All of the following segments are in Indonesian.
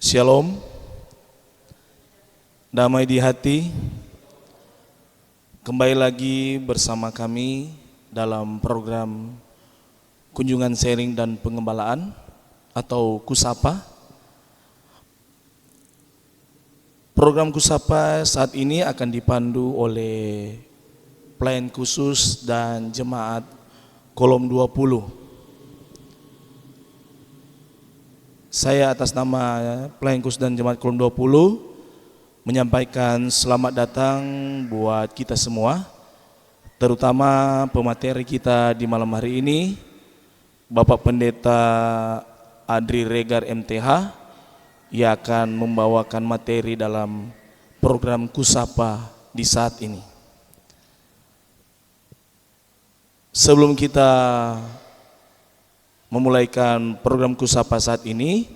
Shalom, damai di hati. Kembali lagi bersama kami dalam program kunjungan sharing dan pengembalaan atau Kusapa. Program Kusapa saat ini akan dipandu oleh pelayan khusus dan jemaat Kolom 20. Saya atas nama pelayan khusus dan jemaat Kolom 20 menyampaikan selamat datang buat kita semua, terutama pemateri kita di malam hari ini, Bapak Pendeta Adri Regar MTH, yang akan membawakan materi dalam program Kusapa di saat ini. Sebelum kita memulaikan program Kusapa saat ini,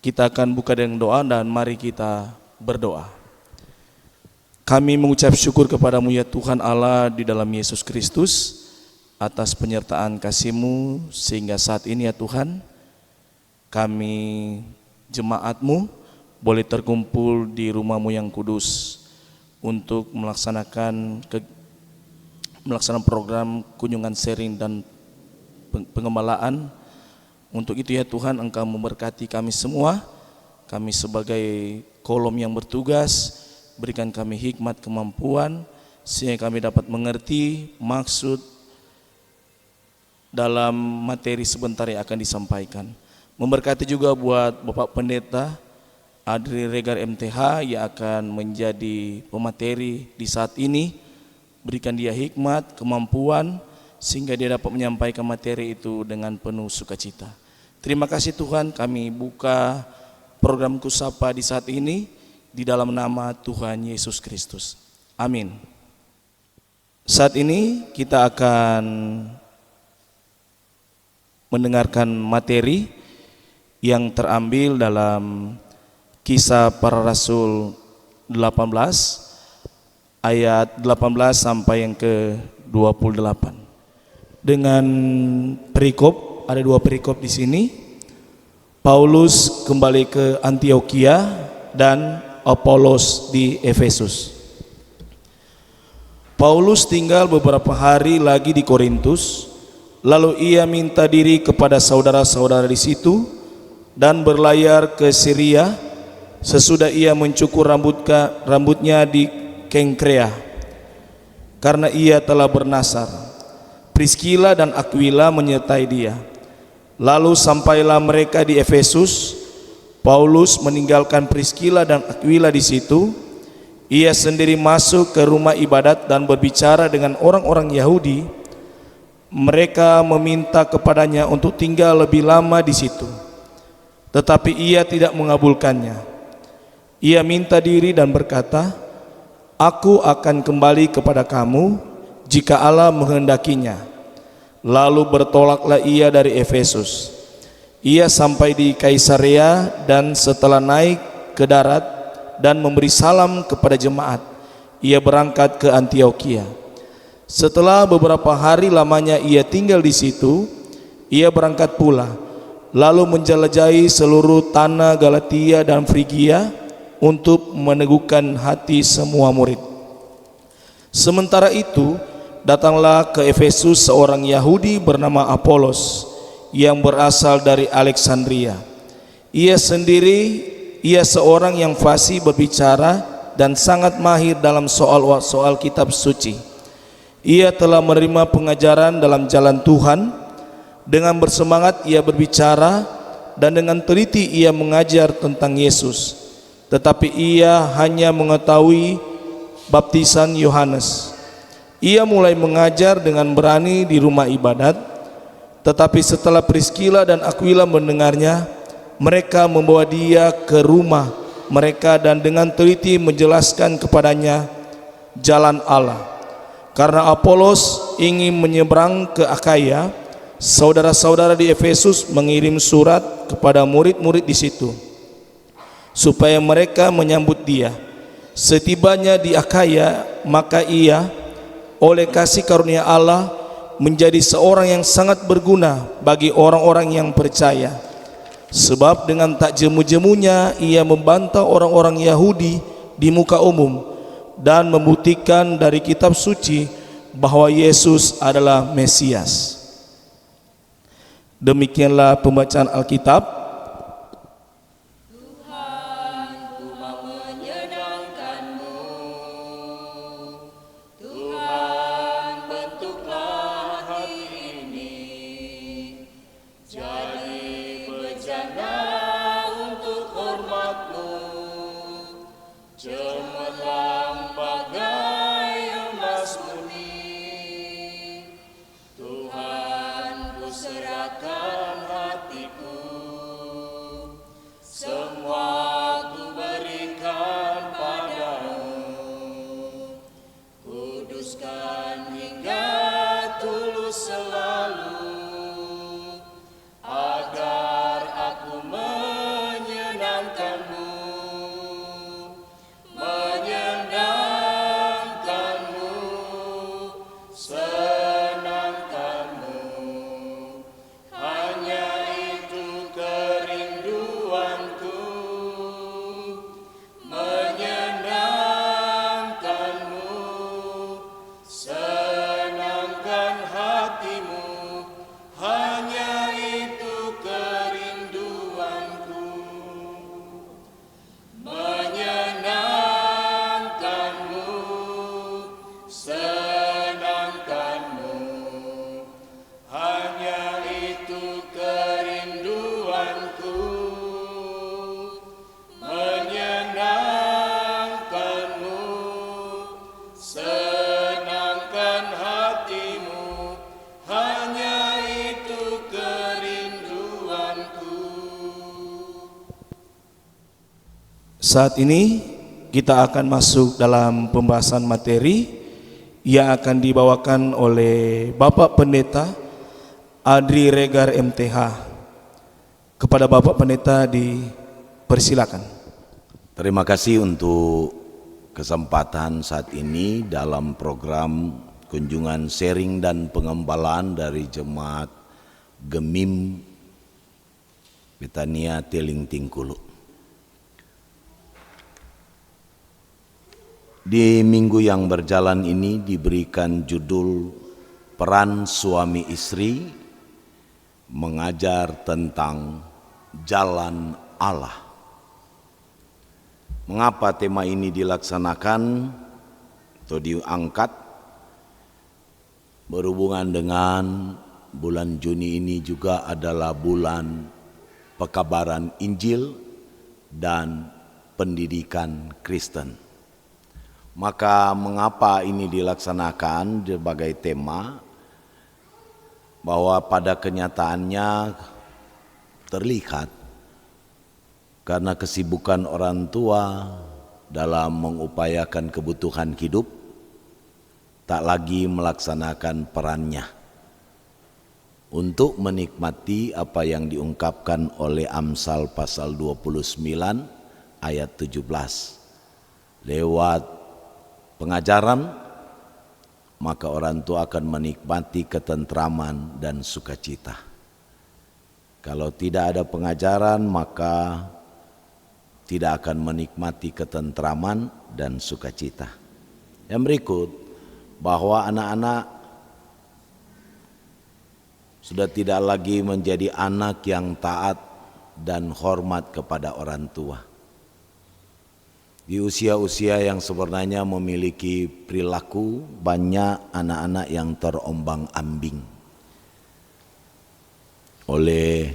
kita akan buka dengan doa dan mari kita berdoa. Kami mengucap syukur kepadamu ya Tuhan Allah di dalam Yesus Kristus atas penyertaan kasih-Mu sehingga saat ini ya Tuhan kami jemaat-Mu boleh terkumpul di rumah-Mu yang kudus untuk melaksanakan program kunjungan sharing dan pengembalaan. Untuk itu ya Tuhan, Engkau memberkati kami semua, kami sebagai kolom yang bertugas, berikan kami hikmat kemampuan sehingga kami dapat mengerti maksud dalam materi sebentar yang akan disampaikan. Memberkati juga buat Bapak Pendeta Adri Regar MTH yang akan menjadi pemateri di saat ini, berikan dia hikmat, kemampuan sehingga dia dapat menyampaikan materi itu dengan penuh sukacita. Terima kasih Tuhan, kami buka program Kusapa di saat ini di dalam nama Tuhan Yesus Kristus. Amin. Saat ini kita akan mendengarkan materi yang terambil dalam Kisah Para Rasul 18 ayat 18 sampai yang ke-28. Dengan perikop, ada dua perikop di sini. Paulus kembali ke Antioquia dan Apolos di Efesus. Paulus tinggal beberapa hari lagi di Korintus, lalu ia minta diri kepada saudara-saudara di situ dan berlayar ke Syria. Sesudah ia mencukur rambutnya di Kengkrea, karena ia telah bernasar. Priscilla dan Aquila menyertai dia. Lalu sampailah mereka di Efesus. Paulus meninggalkan Priscilla dan Aquila di situ. Ia sendiri masuk ke rumah ibadat dan berbicara dengan orang-orang Yahudi. Mereka meminta kepadanya untuk tinggal lebih lama di situ, tetapi ia tidak mengabulkannya. Ia minta diri dan berkata, "Aku akan kembali kepada kamu jika Allah menghendakinya." Lalu bertolaklah ia dari Efesus. Ia sampai di Kaisarea dan setelah naik ke darat dan memberi salam kepada jemaat, ia berangkat ke Antioquia. Setelah beberapa hari lamanya ia tinggal di situ, ia berangkat pula, lalu menjelajahi seluruh tanah Galatia dan Frigia untuk meneguhkan hati semua murid. Sementara itu datanglah ke Efesus seorang Yahudi bernama Apolos yang berasal dari Alexandria. Ia seorang yang fasih berbicara dan sangat mahir dalam soal kitab suci. Ia telah menerima pengajaran dalam jalan Tuhan. Dengan bersemangat ia berbicara dan dengan teliti ia mengajar tentang Yesus. Tetapi ia hanya mengetahui baptisan Yohanes. Ia mulai mengajar dengan berani di rumah ibadat, tetapi setelah Priscilla dan Aquila mendengarnya, mereka membawa dia ke rumah mereka dan dengan teliti menjelaskan kepadanya jalan Allah. Karena Apolos ingin menyeberang ke Akaya, saudara-saudara di Efesus mengirim surat kepada murid-murid di situ supaya mereka menyambut dia. Setibanya di Akaya, maka ia oleh kasih karunia Allah menjadi seorang yang sangat berguna bagi orang-orang yang percaya. Sebab dengan tak jemu-jemunya ia membantah orang-orang Yahudi di muka umum dan membuktikan dari kitab suci bahwa Yesus adalah Mesias. Demikianlah pembacaan Alkitab. Saat ini kita akan masuk dalam pembahasan materi yang akan dibawakan oleh Bapak Pendeta Adri Regar MTH. Kepada Bapak Pendeta dipersilakan. Terima kasih untuk kesempatan saat ini dalam program kunjungan sharing dan pengembalaan dari Jemaat Gemim Betania Teling Tingkulu. Di minggu yang berjalan ini diberikan judul Peran Suami Istri Mengajar tentang Jalan Allah. Mengapa tema ini dilaksanakan atau diangkat? Berhubungan dengan bulan Juni ini juga adalah bulan pekabaran Injil dan pendidikan Kristen. Maka mengapa ini dilaksanakan sebagai tema? Bahwa pada kenyataannya terlihat karena kesibukan orang tua dalam mengupayakan kebutuhan hidup, tak lagi melaksanakan perannya untuk menikmati apa yang diungkapkan oleh Amsal pasal 29 ayat 17. Lewat pengajaran, maka orang tua akan menikmati ketentraman dan sukacita. Kalau tidak ada pengajaran, maka tidak akan menikmati ketentraman dan sukacita. Yang berikut, bahwa anak-anak sudah tidak lagi menjadi anak yang taat dan hormat kepada orang tua. Di usia-usia yang sebenarnya memiliki perilaku, banyak anak-anak yang terombang-ambing oleh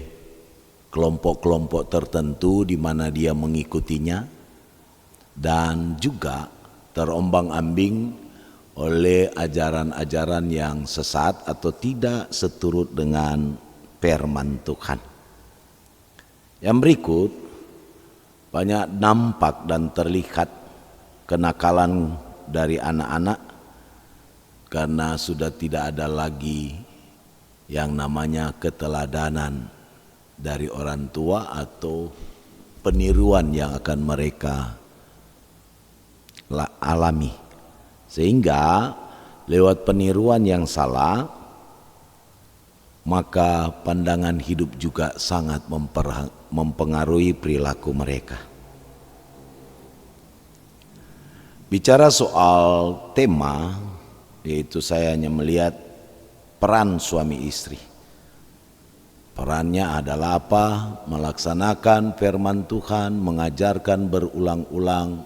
kelompok-kelompok tertentu di mana dia mengikutinya, dan juga terombang-ambing oleh ajaran-ajaran yang sesat atau tidak seturut dengan firman Tuhan. Yang berikut, banyak nampak dan terlihat kenakalan dari anak-anak karena sudah tidak ada lagi yang namanya keteladanan dari orang tua atau peniruan yang akan mereka alami. Sehingga lewat peniruan yang salah maka pandangan hidup juga sangat mempengaruhi perilaku mereka. Bicara soal tema, yaitu saya hanya melihat peran suami istri. Perannya adalah apa? Melaksanakan firman Tuhan, mengajarkan berulang-ulang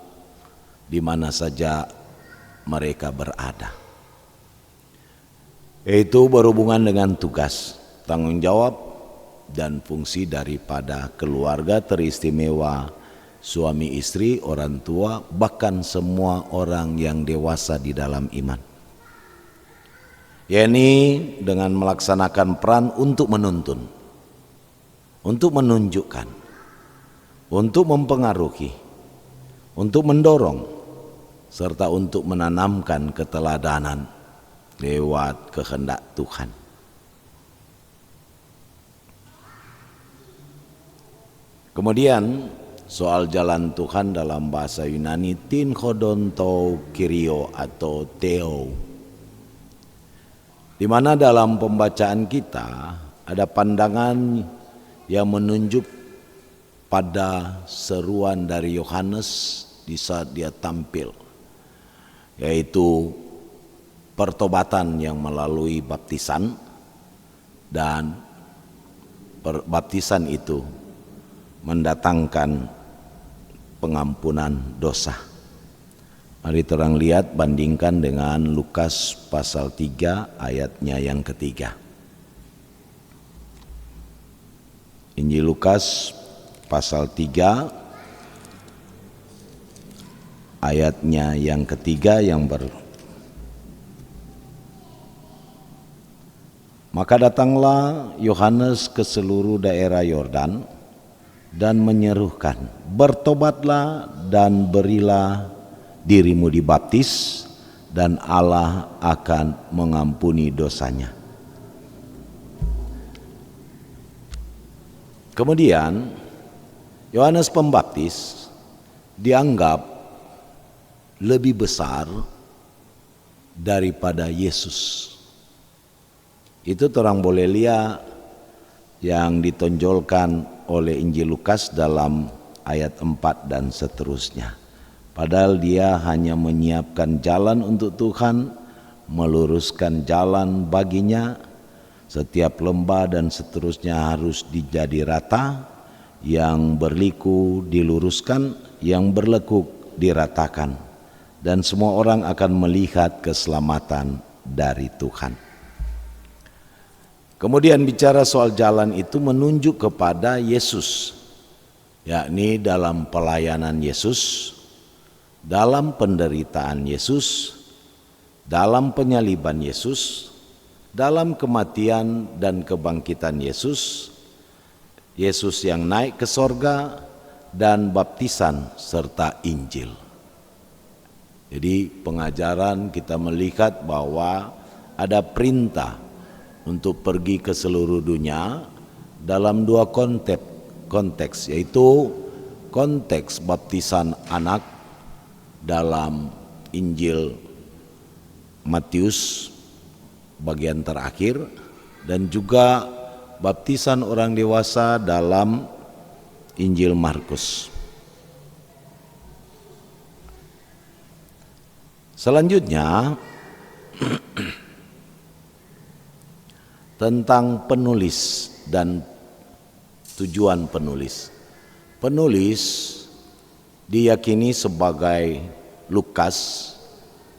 di mana saja mereka berada. Yaitu berhubungan dengan tugas, tanggung jawab, dan fungsi daripada keluarga teristimewa, suami istri, orang tua, bahkan semua orang yang dewasa di dalam iman. Yakni dengan melaksanakan peran untuk menuntun, untuk menunjukkan, untuk mempengaruhi, untuk mendorong, serta untuk menanamkan keteladanan lewat kehendak Tuhan. Kemudian soal jalan Tuhan dalam bahasa Yunani tin chodonto kirio atau theo, di mana dalam pembacaan kita ada pandangan yang menunjuk pada seruan dari Yohanes di saat dia tampil, yaitu pertobatan yang melalui baptisan, dan baptisan itu mendatangkan pengampunan dosa. Mari terang lihat, bandingkan dengan Lukas pasal 3 ayatnya yang ketiga. Injil Lukas pasal 3 ayatnya yang ketiga Maka datanglah Yohanes ke seluruh daerah Yordan dan menyerukan, bertobatlah dan berilah dirimu dibaptis, dan Allah akan mengampuni dosanya. Kemudian Yohanes Pembaptis dianggap lebih besar daripada Yesus. Itu orang boleh lihat yang ditonjolkan oleh Injil Lukas dalam ayat 4 dan seterusnya. Padahal dia hanya menyiapkan jalan untuk Tuhan, meluruskan jalan baginya. Setiap lembah dan seterusnya harus dijadi rata, yang berliku diluruskan, yang berlekuk diratakan, dan semua orang akan melihat keselamatan dari Tuhan. Kemudian bicara soal jalan itu menunjuk kepada Yesus, yakni dalam pelayanan Yesus, dalam penderitaan Yesus, dalam penyaliban Yesus, dalam kematian dan kebangkitan Yesus, Yesus yang naik ke sorga, dan baptisan serta Injil. Jadi pengajaran kita melihat bahwa ada perintah untuk pergi ke seluruh dunia dalam dua konteks, yaitu konteks baptisan anak dalam Injil Matius bagian terakhir, dan juga baptisan orang dewasa dalam Injil Markus. Selanjutnya tentang penulis dan tujuan penulis. Penulis diyakini sebagai Lukas,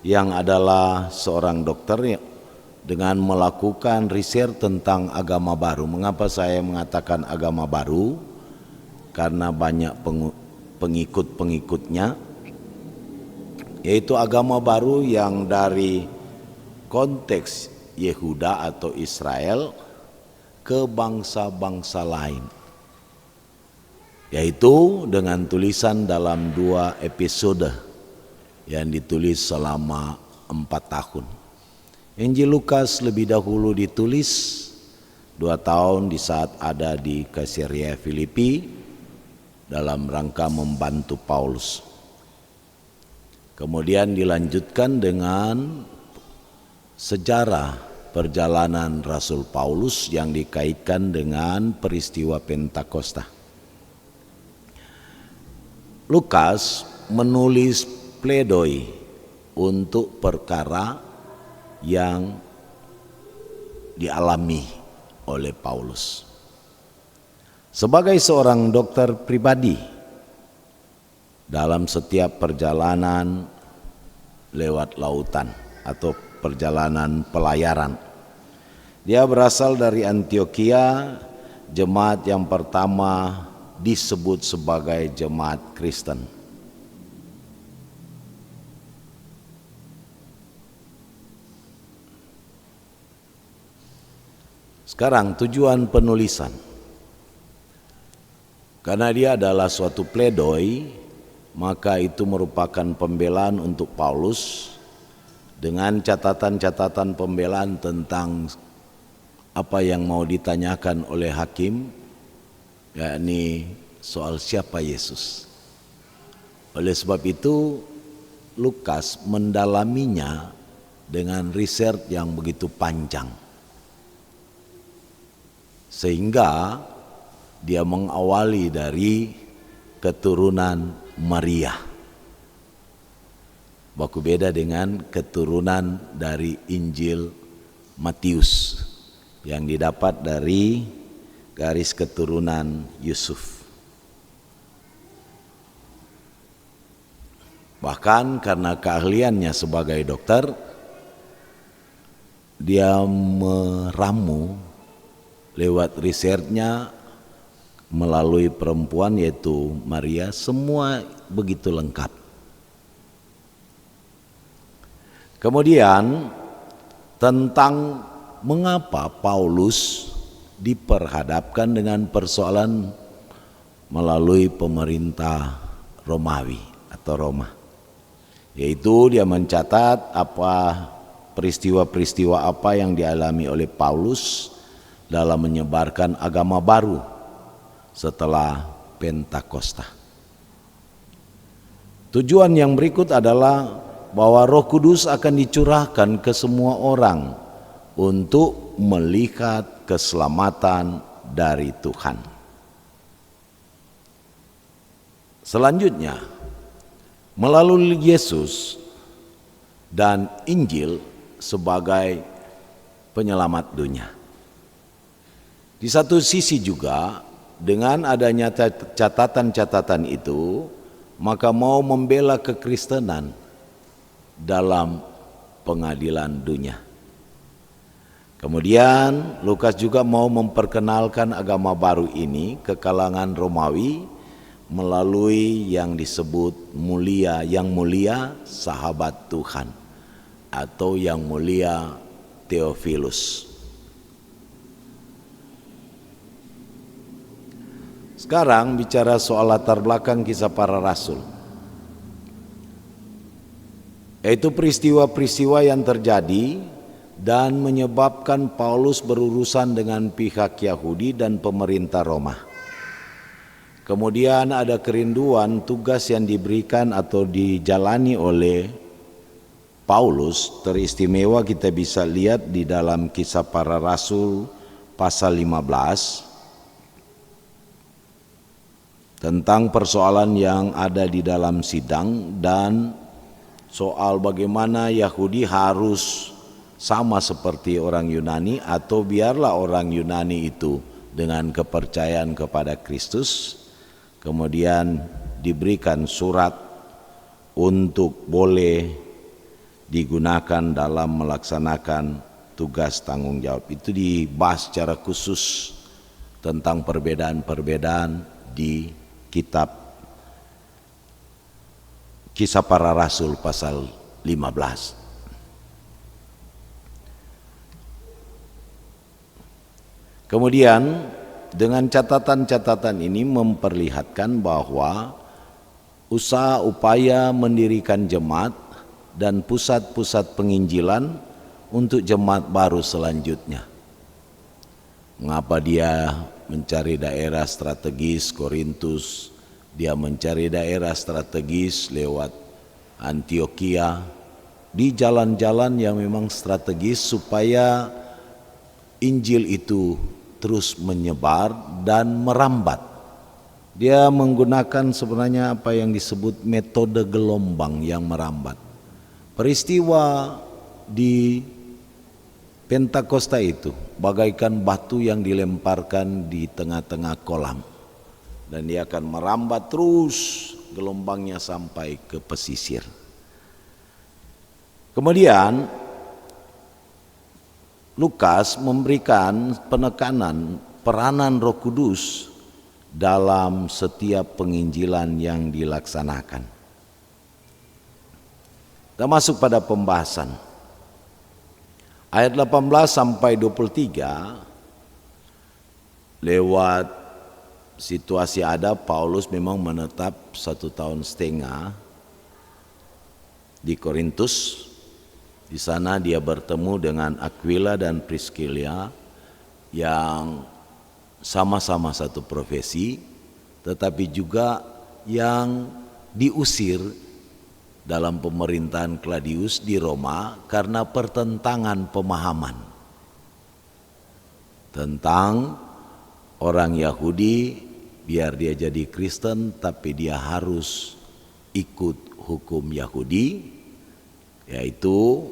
yang adalah seorang dokter dengan melakukan riset tentang agama baru. Mengapa saya mengatakan agama baru? Karena banyak pengikut-pengikutnya, yaitu agama baru yang dari konteks Yehuda atau Israel ke bangsa-bangsa lain, yaitu dengan tulisan dalam 2 episode yang ditulis selama 4 tahun. Injil Lukas lebih dahulu ditulis 2 tahun di saat ada di Kaisarea Filipi dalam rangka membantu Paulus. Kemudian dilanjutkan dengan sejarah perjalanan Rasul Paulus yang dikaitkan dengan peristiwa Pentakosta. Lukas menulis pledoi untuk perkara yang dialami oleh Paulus. Sebagai seorang dokter pribadi, dalam setiap perjalanan lewat lautan atau perjalanan pelayaran, dia berasal dari Antioquia, jemaat yang pertama disebut sebagai jemaat Kristen. Sekarang tujuan penulisan, karena dia adalah suatu pledoi, maka itu merupakan pembelaan untuk Paulus dengan catatan-catatan pembelaan tentang apa yang mau ditanyakan oleh hakim, yakni soal siapa Yesus. Oleh sebab itu Lukas mendalaminya dengan riset yang begitu panjang, sehingga dia mengawali dari keturunan Maria. Baku beda dengan keturunan dari Injil Matius yang didapat dari garis keturunan Yusuf. Bahkan karena keahliannya sebagai dokter, dia meramu lewat risetnya melalui perempuan yaitu Maria, semua begitu lengkap. Kemudian tentang mengapa Paulus diperhadapkan dengan persoalan melalui pemerintah Romawi atau Roma, yaitu dia mencatat apa peristiwa-peristiwa apa yang dialami oleh Paulus dalam menyebarkan agama baru setelah Pentakosta. Tujuan yang berikut adalah bahwa Roh Kudus akan dicurahkan ke semua orang untuk melihat keselamatan dari Tuhan. Selanjutnya, melalui Yesus dan Injil sebagai penyelamat dunia. Di satu sisi juga, dengan adanya catatan-catatan itu, maka mau membela kekristenan dalam pengadilan dunia. Kemudian Lukas juga mau memperkenalkan agama baru ini ke kalangan Romawi melalui yang disebut yang mulia sahabat Tuhan atau yang mulia Theophilus. Sekarang bicara soal latar belakang kisah para rasul, yaitu peristiwa-peristiwa yang terjadi dan menyebabkan Paulus berurusan dengan pihak Yahudi dan pemerintah Roma. Kemudian ada kerinduan tugas yang diberikan atau dijalani oleh Paulus, teristimewa kita bisa lihat di dalam Kisah Para Rasul pasal 15 tentang persoalan yang ada di dalam sidang dan soal bagaimana Yahudi harus sama seperti orang Yunani atau biarlah orang Yunani itu dengan kepercayaan kepada Kristus kemudian diberikan surat untuk boleh digunakan dalam melaksanakan tugas tanggung jawab. Itu dibahas secara khusus tentang perbedaan-perbedaan di kitab Kisah Para Rasul pasal 15. Kemudian dengan catatan-catatan ini memperlihatkan bahwa usaha upaya mendirikan jemaat dan pusat-pusat penginjilan untuk jemaat baru selanjutnya. Mengapa dia mencari daerah strategis Korintus, dia mencari daerah strategis lewat Antioquia, di jalan-jalan yang memang strategis supaya Injil itu terus menyebar dan merambat. Dia menggunakan sebenarnya apa yang disebut metode gelombang yang merambat. Peristiwa di Pentakosta itu bagaikan batu yang dilemparkan di tengah-tengah kolam, dan dia akan merambat terus gelombangnya sampai ke pesisir. Kemudian Lukas memberikan penekanan peranan Roh Kudus dalam setiap penginjilan yang dilaksanakan. Kita masuk pada pembahasan. Ayat 18 sampai 23, lewat situasi ada, Paulus memang menetap 1,5 tahun di Korintus. Di sana dia bertemu dengan Aquila dan Priscilla yang sama-sama satu profesi, tetapi juga yang diusir dalam pemerintahan Claudius di Roma karena pertentangan pemahaman tentang orang Yahudi. Biar dia jadi Kristen tapi dia harus ikut hukum Yahudi, yaitu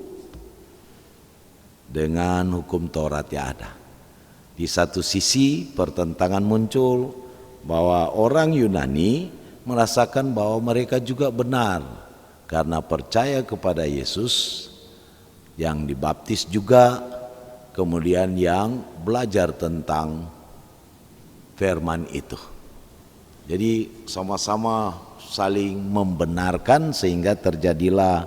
dengan hukum Taurat yang ada. Di satu sisi pertentangan muncul bahwa orang Yunani merasakan bahwa mereka juga benar karena percaya kepada Yesus, yang dibaptis juga, kemudian yang belajar tentang firman itu. Jadi sama-sama saling membenarkan sehingga terjadilah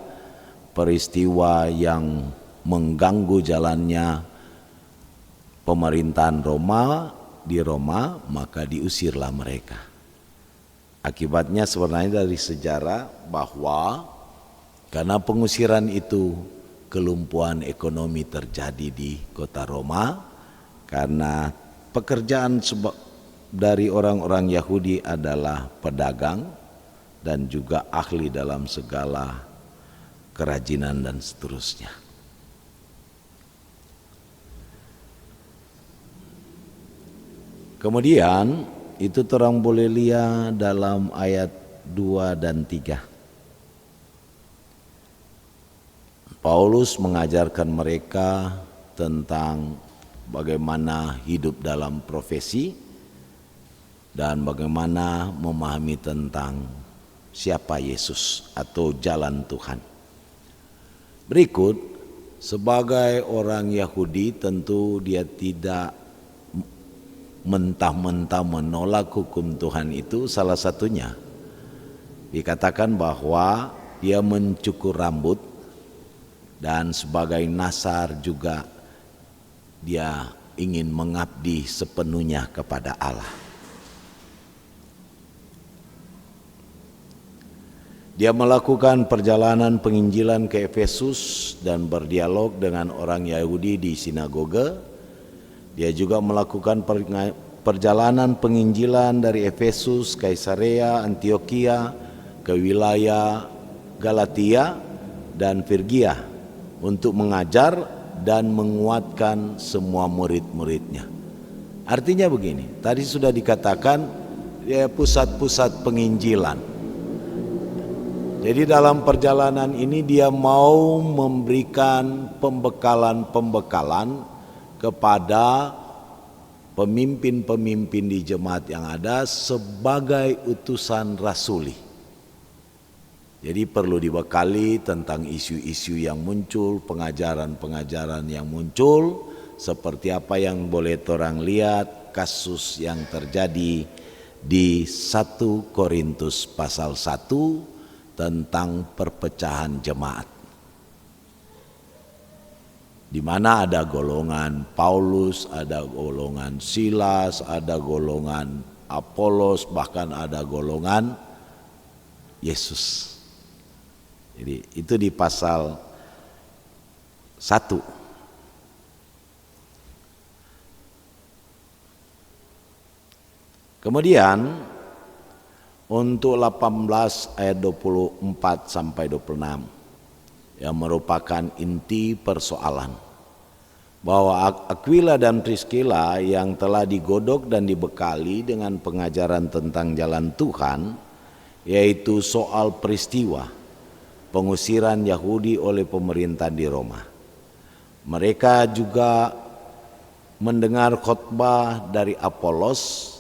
peristiwa yang mengganggu jalannya pemerintahan Roma di Roma, maka diusirlah mereka. Akibatnya sebenarnya dari sejarah bahwa karena pengusiran itu kelumpuhan ekonomi terjadi di kota Roma, karena pekerjaan dari orang-orang Yahudi adalah pedagang dan juga ahli dalam segala kerajinan dan seterusnya. Kemudian itu terang boleh lihat dalam ayat 2 dan 3. Paulus mengajarkan mereka tentang bagaimana hidup dalam profesi dan bagaimana memahami tentang siapa Yesus atau jalan Tuhan. Berikut, sebagai orang Yahudi tentu dia tidak mentah-mentah menolak hukum Tuhan itu. Salah satunya dikatakan bahwa dia mencukur rambut, dan sebagai nasar juga dia ingin mengabdi sepenuhnya kepada Allah. Dia melakukan perjalanan penginjilan ke Efesus dan berdialog dengan orang Yahudi di sinagoga. Dia juga melakukan perjalanan penginjilan dari Efesus, Kaisarea, Antioquia ke wilayah Galatia dan Frigia untuk mengajar dan menguatkan semua murid-muridnya. Artinya begini, tadi sudah dikatakan pusat-pusat penginjilan. Jadi dalam perjalanan ini dia mau memberikan pembekalan kepada pemimpin-pemimpin di jemaat yang ada sebagai utusan rasuli. Jadi perlu dibekali tentang isu-isu yang muncul, pengajaran-pengajaran yang muncul, seperti apa yang boleh orang lihat kasus yang terjadi di 1 Korintus pasal 1 tentang perpecahan jemaat. Di mana ada golongan Paulus, ada golongan Silas, ada golongan Apolos, bahkan ada golongan Yesus. Jadi itu di pasal 1. Kemudian untuk 18 ayat 24 sampai 26 yang merupakan inti persoalan. bahwa Aquila dan Priscilla yang telah digodok dan dibekali dengan pengajaran tentang jalan Tuhan, yaitu soal peristiwa pengusiran Yahudi oleh pemerintah di Roma. Mereka juga mendengar khotbah dari Apolos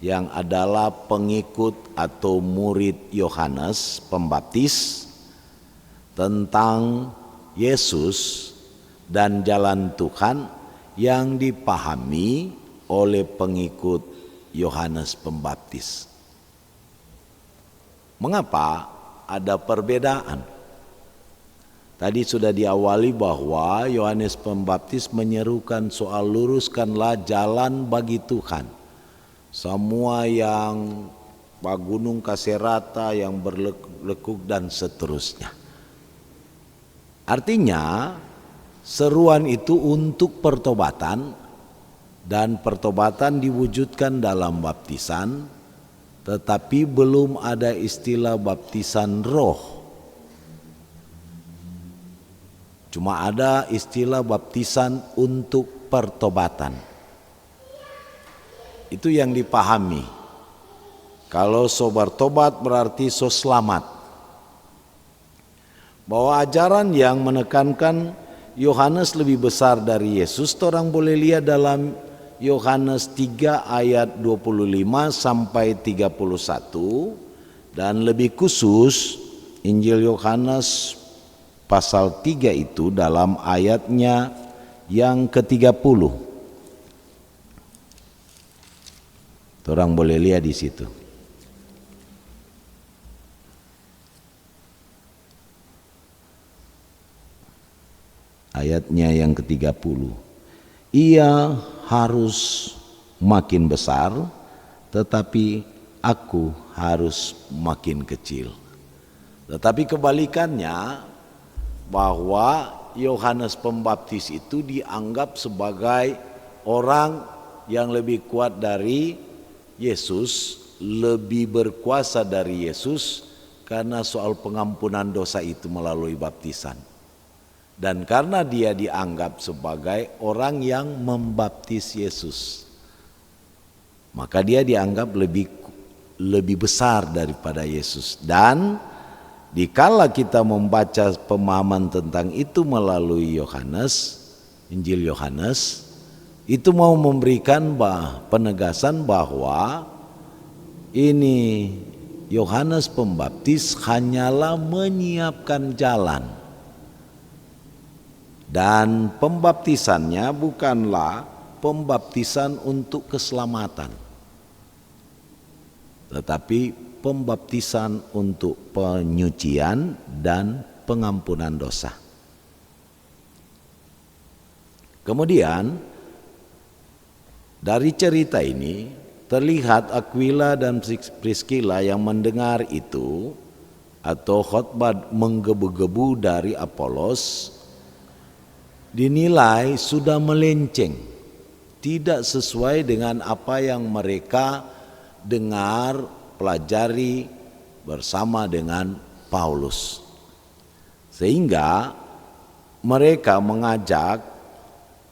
yang adalah pengikut atau murid Yohanes Pembaptis tentang Yesus dan jalan Tuhan yang dipahami oleh pengikut Yohanes Pembaptis. Mengapa ada perbedaan? Tadi sudah diawali bahwa Yohanes Pembaptis menyerukan soal luruskanlah jalan bagi Tuhan. Semua yang gunung kaserata, yang berlekuk dan seterusnya. Artinya seruan itu untuk pertobatan, dan pertobatan diwujudkan dalam baptisan, tetapi belum ada istilah baptisan roh. Cuma ada istilah baptisan untuk pertobatan. Itu yang dipahami. Kalau so bertobat berarti so selamat. Bahwa ajaran yang menekankan Yohanes lebih besar dari Yesus, orang boleh lihat dalam Yohanes 3 ayat 25 sampai 31, dan lebih khusus Injil Yohanes pasal 3 itu dalam ayatnya yang ke-30. Orang boleh lihat di situ. Ayatnya yang ke-30. Ia harus makin besar, tetapi aku harus makin kecil. Tetapi kebalikannya, bahwa Yohanes Pembaptis itu dianggap sebagai orang yang lebih kuat dari Yesus, lebih berkuasa dari Yesus, karena soal pengampunan dosa itu melalui baptisan. Dan karena dia dianggap sebagai orang yang membaptis Yesus, maka dia dianggap lebih besar daripada Yesus. Dan dikala kita membaca pemahaman tentang itu melalui Yohanes, Injil Yohanes, itu mau memberikan penegasan bahwa ini Yohanes Pembaptis hanyalah menyiapkan jalan. Dan pembaptisannya bukanlah pembaptisan untuk keselamatan, tetapi pembaptisan untuk penyucian dan pengampunan dosa. Kemudian dari cerita ini terlihat Aquila dan Priscilla yang mendengar itu atau khotbah menggebu-gebu dari Apolos dinilai sudah melenceng, tidak sesuai dengan apa yang mereka dengar, pelajari bersama dengan Paulus. Sehingga mereka mengajak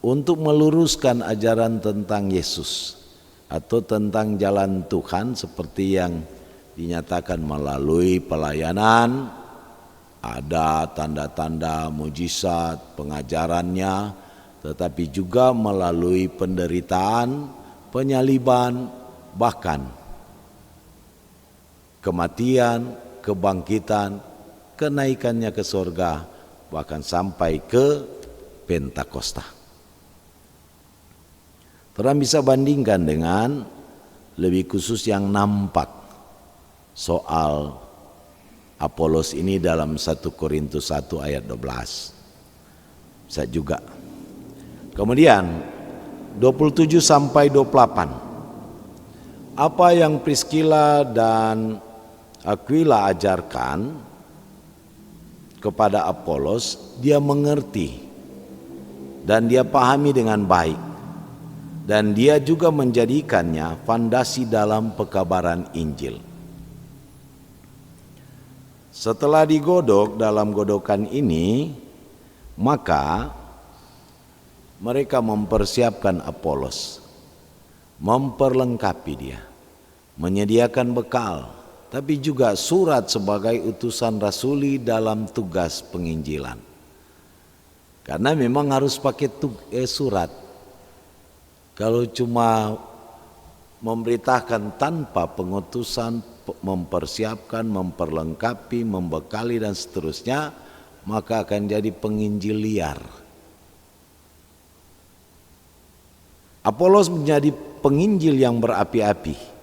untuk meluruskan ajaran tentang Yesus atau tentang jalan Tuhan seperti yang dinyatakan melalui pelayanan. Ada tanda-tanda mujizat pengajarannya, tetapi juga melalui penderitaan, penyaliban, bahkan kematian, kebangkitan, kenaikannya ke surga, bahkan sampai ke Pentakosta. Orang bisa bandingkan dengan lebih khusus yang nampak soal Apolos ini dalam 1 Korintus 1 ayat 12. Bisa juga. Kemudian 27 sampai 28. Apa yang Priscilla dan Aquila ajarkan kepada Apolos, dia mengerti dan dia pahami dengan baik. Dan dia juga menjadikannya fondasi dalam pekabaran Injil. Setelah digodok dalam godokan ini, maka mereka mempersiapkan Apolos, memperlengkapi dia, menyediakan bekal, tapi juga surat sebagai utusan rasuli dalam tugas penginjilan. Karena memang harus pakai surat. Kalau cuma memberitakan tanpa pengutusan, mempersiapkan, memperlengkapi, membekali dan seterusnya, maka akan jadi penginjil liar. Apolos menjadi penginjil yang berapi-api.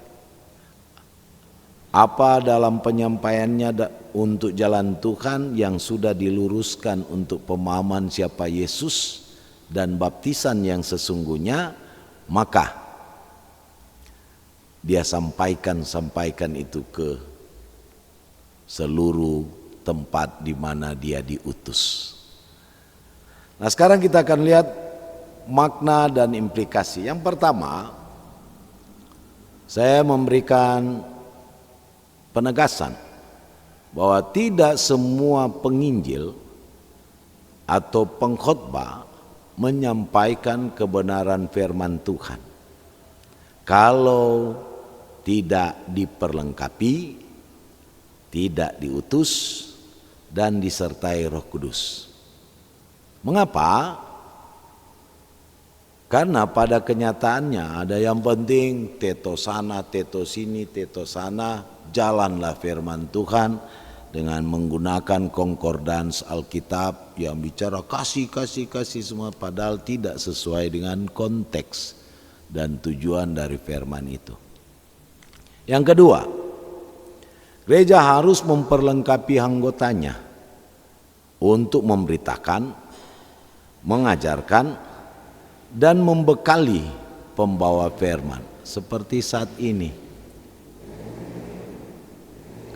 Apa dalam penyampaiannya untuk jalan Tuhan yang sudah diluruskan untuk pemahaman siapa Yesus dan baptisan yang sesungguhnya, maka dia sampaikan itu ke seluruh tempat di mana dia diutus. Nah, sekarang kita akan lihat makna dan implikasi. Yang pertama, saya memberikan penegasan bahwa tidak semua penginjil atau pengkhotbah menyampaikan kebenaran firman Tuhan kalau tidak diperlengkapi, tidak diutus, dan disertai Roh Kudus. Mengapa? Karena pada kenyataannya ada yang penting teto sana, teto sini, teto sana, jalanlah firman Tuhan dengan menggunakan konkordans Alkitab yang bicara kasih semua, padahal tidak sesuai dengan konteks dan tujuan dari firman itu. Yang kedua, gereja harus memperlengkapi anggotanya untuk memberitakan, mengajarkan, dan membekali pembawa firman seperti saat ini.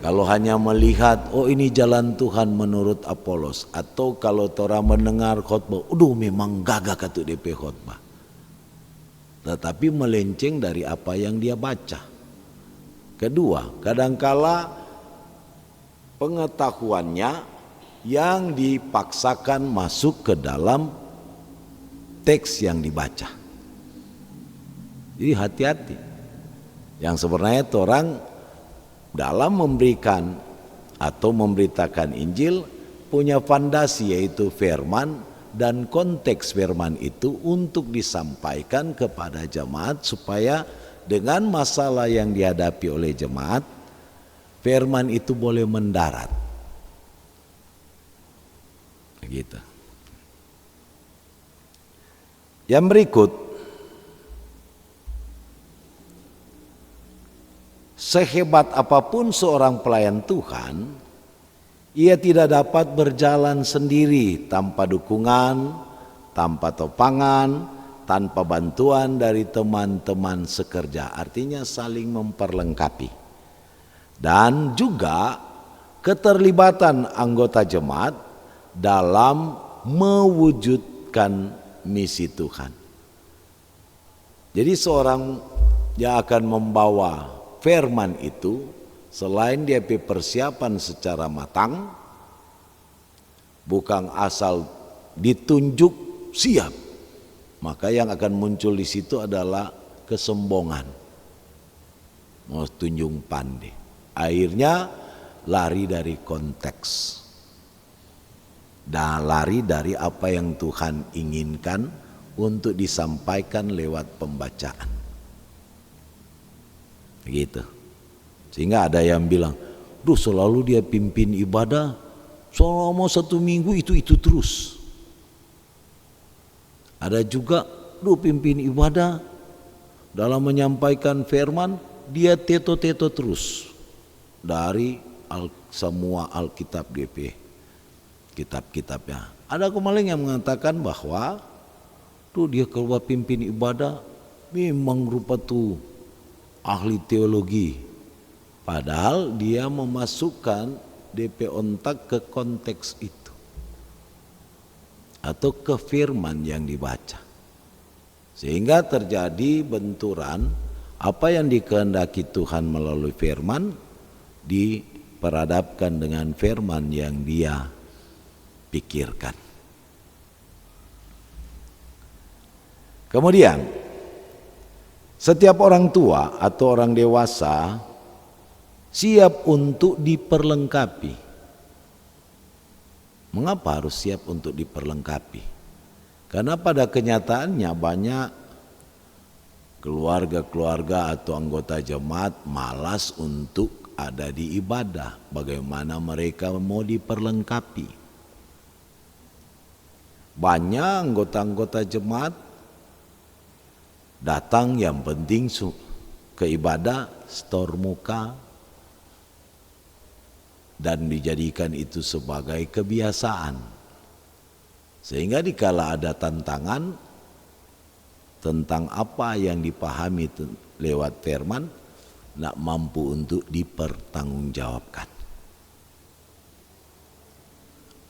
Kalau hanya melihat, oh ini jalan Tuhan menurut Apolos, atau kalau orang mendengar khotbah, memang gagah katu DP khotbah, tetapi melenceng dari apa yang dia baca. Kedua, kadangkala pengetahuannya yang dipaksakan masuk ke dalam teks yang dibaca. Jadi hati-hati. Yang sebenarnya orang dalam memberikan atau memberitakan Injil punya fondasi, yaitu firman dan konteks firman itu untuk disampaikan kepada jemaat supaya dengan masalah yang dihadapi oleh jemaat, firman itu boleh mendarat. Begitu. Yang berikut, sehebat apapun seorang pelayan Tuhan, ia tidak dapat berjalan sendiri tanpa dukungan, tanpa topangan, tanpa bantuan dari teman-teman sekerja. Artinya saling memperlengkapi. Dan juga keterlibatan anggota jemaat dalam mewujudkan misi Tuhan. Jadi seorang yang akan membawa firman itu, selain dia persiapan secara matang, bukan asal ditunjuk siap, maka yang akan muncul di situ adalah kesombongan, mau tunjung pandai, akhirnya lari dari konteks dan lari dari apa yang Tuhan inginkan untuk disampaikan lewat pembacaan. Begitu. Sehingga ada yang bilang, selalu dia pimpin ibadah selama 1 minggu itu terus. Ada juga pimpin ibadah dalam menyampaikan firman dia teto-teto terus dari semua Alkitab DP, kitab-kitabnya. Ada kemaling yang mengatakan bahwa dia keluar pimpin ibadah memang rupa tuh ahli teologi, padahal dia memasukkan DP ontak ke konteks itu atau ke firman yang dibaca, sehingga terjadi benturan apa yang dikehendaki Tuhan melalui firman diperadapkan dengan firman yang dia pikirkan. Kemudian setiap orang tua atau orang dewasa siap untuk diperlengkapi. Mengapa harus siap untuk diperlengkapi? Karena pada kenyataannya banyak keluarga-keluarga atau anggota jemaat malas untuk ada di ibadah. Bagaimana mereka mau diperlengkapi? Banyak anggota-anggota jemaat datang yang penting ke ibadah, setor muka, dan dijadikan itu sebagai kebiasaan. Sehingga dikala ada tantangan tentang apa yang dipahami lewat firman, tidak mampu untuk dipertanggungjawabkan.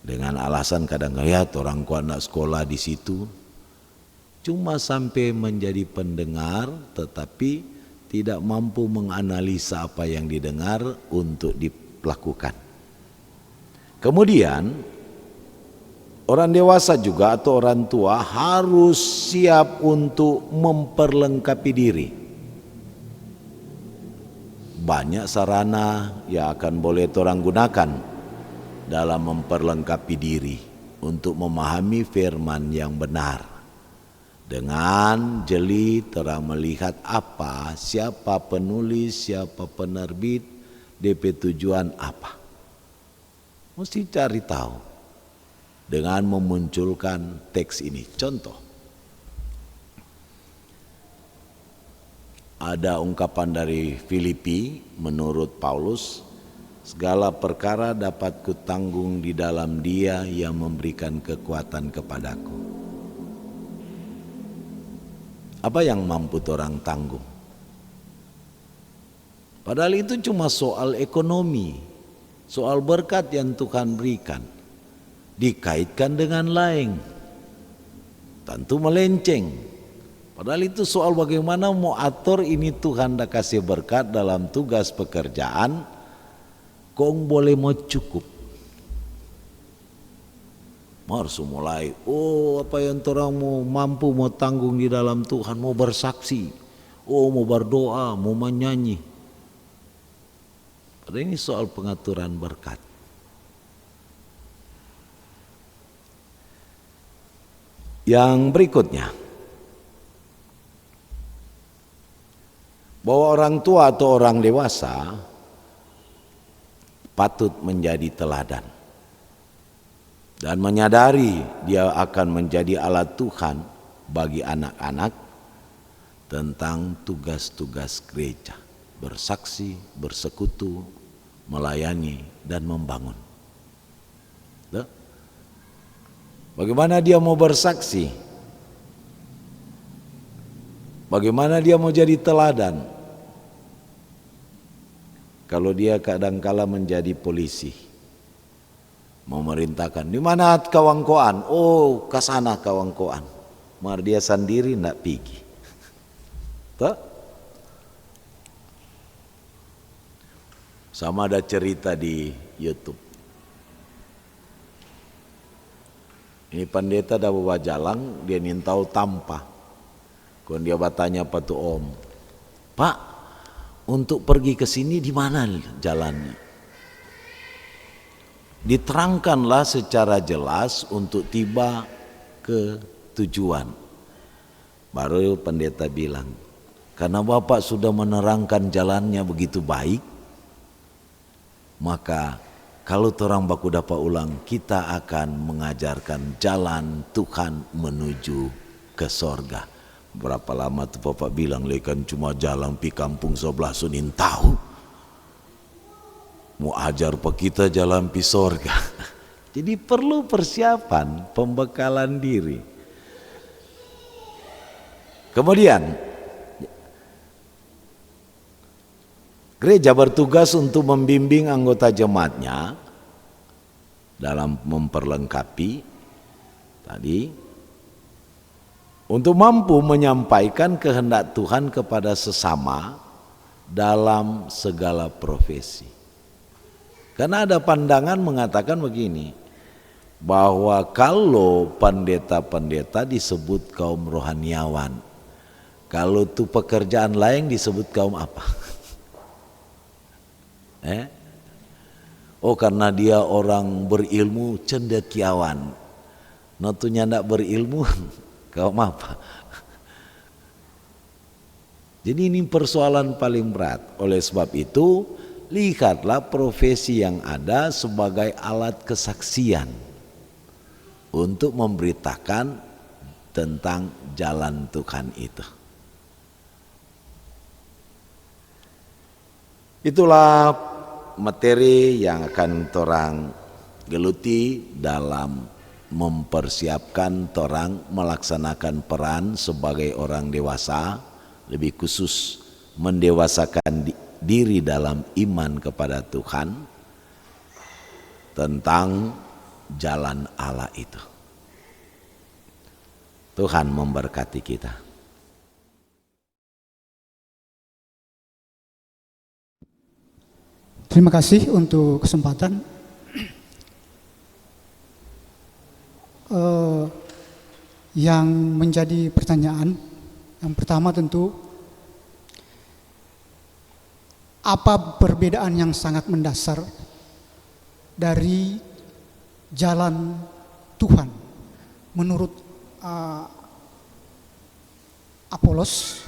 Dengan alasan kadang-kadang orang kuat nak sekolah di situ, cuma sampai menjadi pendengar tetapi tidak mampu menganalisa apa yang didengar untuk dilakukan. Kemudian orang dewasa juga atau orang tua harus siap untuk memperlengkapi diri. Banyak sarana yang akan boleh orang gunakan dalam memperlengkapi diri untuk memahami firman yang benar. Dengan jeli terang melihat apa, siapa penulis, siapa penerbit, DP tujuan apa. Mesti cari tahu dengan memunculkan teks ini. Contoh, ada ungkapan dari Filipi menurut Paulus, segala perkara dapat kutanggung di dalam Dia yang memberikan kekuatan kepadaku. Apa yang mampu orang tanggung? Padahal itu cuma soal ekonomi, soal berkat yang Tuhan berikan. Dikaitkan dengan lain, tentu melenceng. Padahal itu soal bagaimana mau atur ini Tuhan dah kasih berkat dalam tugas pekerjaan, kong boleh mau cukup. Harus mulai, apa yang orang mau mampu mau tanggung di dalam Tuhan, mau bersaksi, mau berdoa, mau menyanyi. Padahal ini soal pengaturan berkat. Yang berikutnya, bahwa orang tua atau orang dewasa patut menjadi teladan dan menyadari dia akan menjadi alat Tuhan bagi anak-anak tentang tugas-tugas gereja, bersaksi, bersekutu, melayani, dan membangun. Bagaimana dia mau bersaksi? Bagaimana dia mau jadi teladan? Kalau dia kadangkala menjadi polisi, memerintahkan, di mana kawan-kawan? Oh, ke sana kawan-kawan. Mar dia sendiri nak pergi. Tak? Sama ada cerita di YouTube. Ini pendeta dah bawa jalan, dia nintau tanpa. Kemudian dia bertanya apa tuh om, Pak, untuk pergi ke sini di mana jalannya? Diterangkanlah secara jelas untuk tiba ke tujuan. Baru pendeta bilang, karena Bapak sudah menerangkan jalannya begitu baik, maka kalau orang baku dapat ulang, kita akan mengajarkan jalan Tuhan menuju ke sorga. Berapa lama tuh Bapak bilang, lekan cuma jalan pi kampung sebelah Sunin tahu. Mau ajar pak kita jalan pi sorga. Jadi perlu persiapan, pembekalan diri. Kemudian gereja bertugas untuk membimbing anggota jemaatnya dalam memperlengkapi tadi untuk mampu menyampaikan kehendak Tuhan kepada sesama dalam segala profesi. Karena ada pandangan mengatakan begini, bahwa kalau pendeta-pendeta disebut kaum rohaniawan, kalau tuh pekerjaan lain disebut kaum apa? Oh, karena dia orang berilmu, cendekiawan. Notunya ndak berilmu, kaum apa? Jadi ini persoalan paling berat. Oleh sebab itu, lihatlah profesi yang ada sebagai alat kesaksian untuk memberitakan tentang jalan Tuhan itu. Itulah materi yang akan torang geluti dalam mempersiapkan torang melaksanakan peran sebagai orang dewasa, lebih khusus mendewasakan diri dalam iman kepada Tuhan tentang jalan Allah itu. Tuhan memberkati kita. Terima kasih untuk kesempatan. Yang menjadi pertanyaan, yang pertama tentu, apa perbedaan yang sangat mendasar dari jalan Tuhan menurut Apolos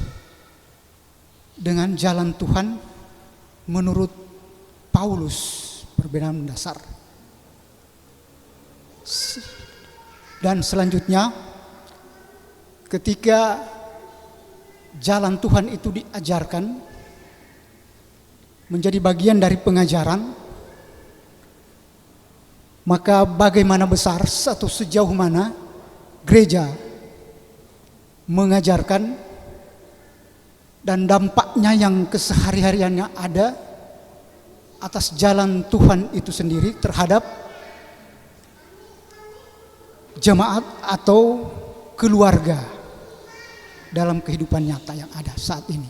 dengan jalan Tuhan menurut Paulus? Perbedaan mendasar. Dan selanjutnya, ketika jalan Tuhan itu diajarkan menjadi bagian dari pengajaran, maka bagaimana besar atau sejauh mana gereja mengajarkan dan dampaknya yang kesehari-hariannya ada atas jalan Tuhan itu sendiri terhadap jemaat atau keluarga dalam kehidupan nyata yang ada saat ini.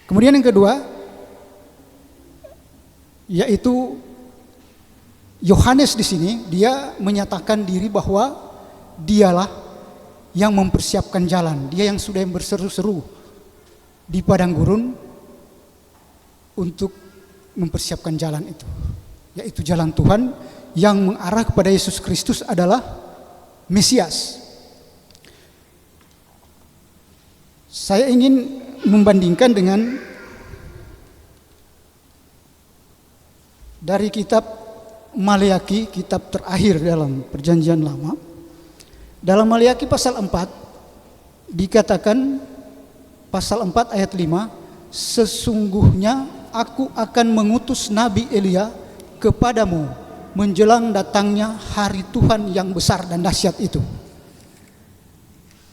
Kemudian yang kedua, yaitu Yohanes di sini dia menyatakan diri bahwa dialah yang mempersiapkan jalan, dia yang sudah berseru-seru di padang gurun untuk mempersiapkan jalan itu, yaitu jalan Tuhan yang mengarah kepada Yesus Kristus adalah Mesias. Saya ingin membandingkan dengan dari kitab Maleakhi, kitab terakhir dalam Perjanjian Lama. Dalam Maleakhi pasal 4 dikatakan, pasal 4 ayat 5, sesungguhnya aku akan mengutus Nabi Elia kepadamu menjelang datangnya hari Tuhan yang besar dan dahsyat itu.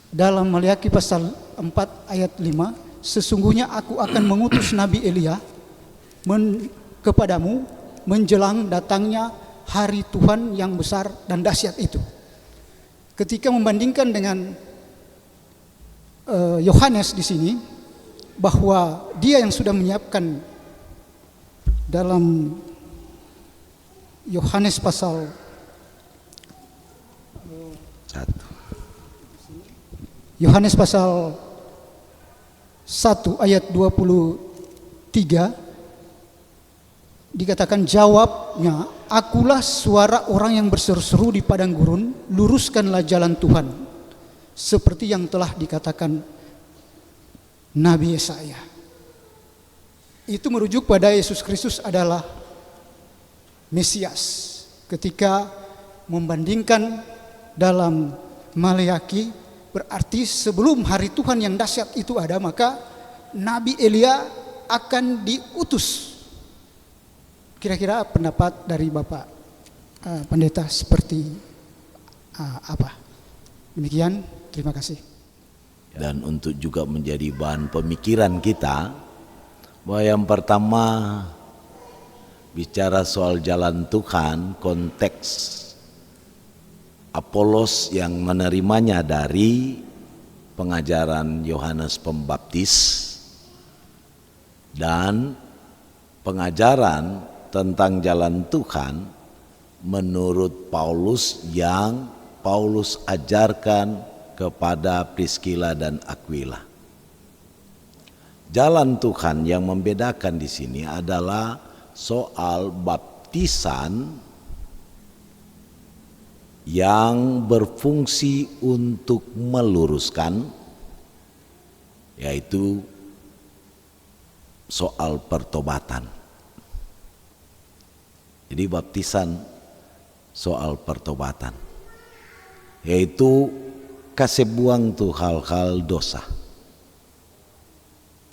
Dalam Maleakhi pasal 4 ayat 5, sesungguhnya aku akan mengutus Nabi Elia kepadamu menjelang datangnya hari Tuhan yang besar dan dahsyat itu. Ketika membandingkan dengan Yohanes di sini, bahwa dia yang sudah menyiapkan dalam Yohanes pasal 1 ayat 23 dikatakan, jawabnya, akulah suara orang yang berseru-seru di padang gurun, luruskanlah jalan Tuhan, seperti yang telah dikatakan Nabi Yesaya. Itu merujuk pada Yesus Kristus adalah Mesias. Ketika membandingkan dalam Maleakhi, berarti sebelum hari Tuhan yang dahsyat itu ada, maka Nabi Elia akan diutus. Kira-kira pendapat dari Bapak Pendeta seperti apa? Demikian, terima kasih. Dan untuk juga menjadi bahan pemikiran kita, bahwa yang pertama bicara soal jalan Tuhan, konteks Apolos yang menerimanya dari pengajaran Yohanes Pembaptis dan pengajaran tentang jalan Tuhan menurut Paulus yang Paulus ajarkan kepada Priskila dan Aquila. Jalan Tuhan yang membedakan di sini adalah soal baptisan yang berfungsi untuk meluruskan, yaitu soal pertobatan. Jadi baptisan soal pertobatan, yaitu kasih buang tuh hal-hal dosa.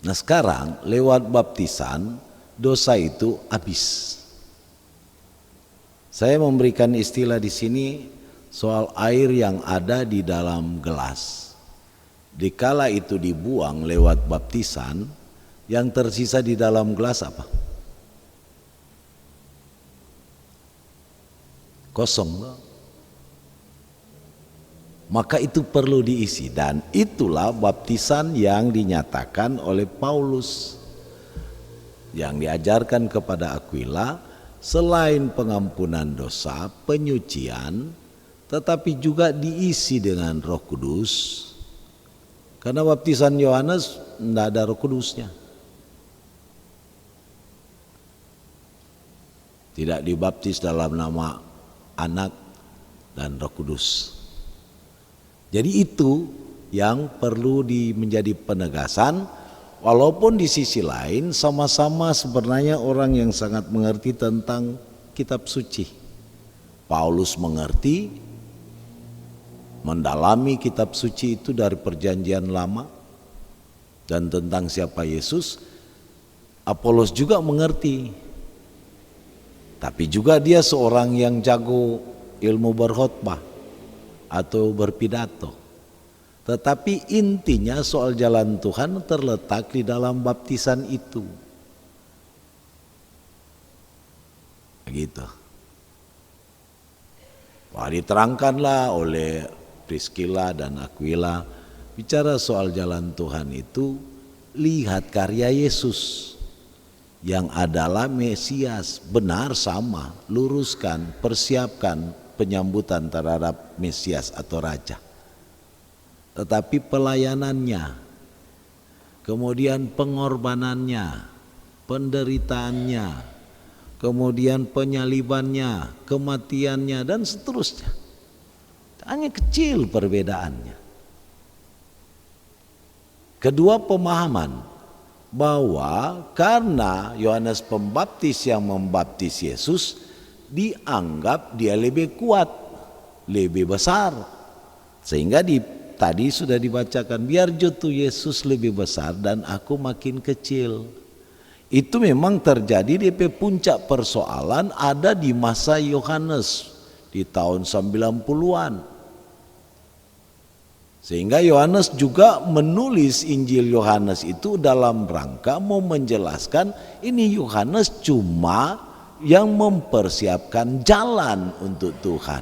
Nah sekarang lewat baptisan dosa itu habis. Saya memberikan istilah di sini soal air yang ada di dalam gelas. Dikala itu dibuang lewat baptisan, yang tersisa di dalam gelas apa? Kosong. Maka itu perlu diisi, dan itulah baptisan yang dinyatakan oleh Paulus yang diajarkan kepada Aquila. Selain pengampunan dosa, penyucian, tetapi juga diisi dengan Roh Kudus, karena baptisan Yohanes tidak ada Roh Kudusnya, tidak dibaptis dalam nama Anak dan Roh Kudus. Jadi itu yang perlu menjadi penegasan, walaupun di sisi lain sama-sama sebenarnya orang yang sangat mengerti tentang kitab suci. Paulus mengerti, mendalami kitab suci itu dari perjanjian lama dan tentang siapa Yesus. Apolos juga mengerti, tapi juga dia seorang yang jago ilmu berkhotbah atau berpidato. Tetapi intinya soal jalan Tuhan terletak di dalam baptisan itu. Begitu. Wah, diterangkanlah oleh Priskila dan Aquila, bicara soal jalan Tuhan itu, lihat karya Yesus yang adalah Mesias, benar sama, luruskan, persiapkan penyambutan terhadap Mesias atau Raja. Tetapi pelayanannya, kemudian pengorbanannya, penderitaannya, kemudian penyalibannya, kematiannya, dan seterusnya, hanya kecil perbedaannya. Kedua, pemahaman bahwa karena Yohanes Pembaptis yang membaptis Yesus, dianggap dia lebih kuat, lebih besar, sehingga tadi sudah dibacakan, biar jutu Yesus lebih besar dan aku makin kecil. Itu memang terjadi di puncak persoalan ada di masa Yohanes di tahun 90-an. Sehingga Yohanes juga menulis Injil Yohanes itu dalam rangka mau menjelaskan ini Yohanes cuma yang mempersiapkan jalan untuk Tuhan,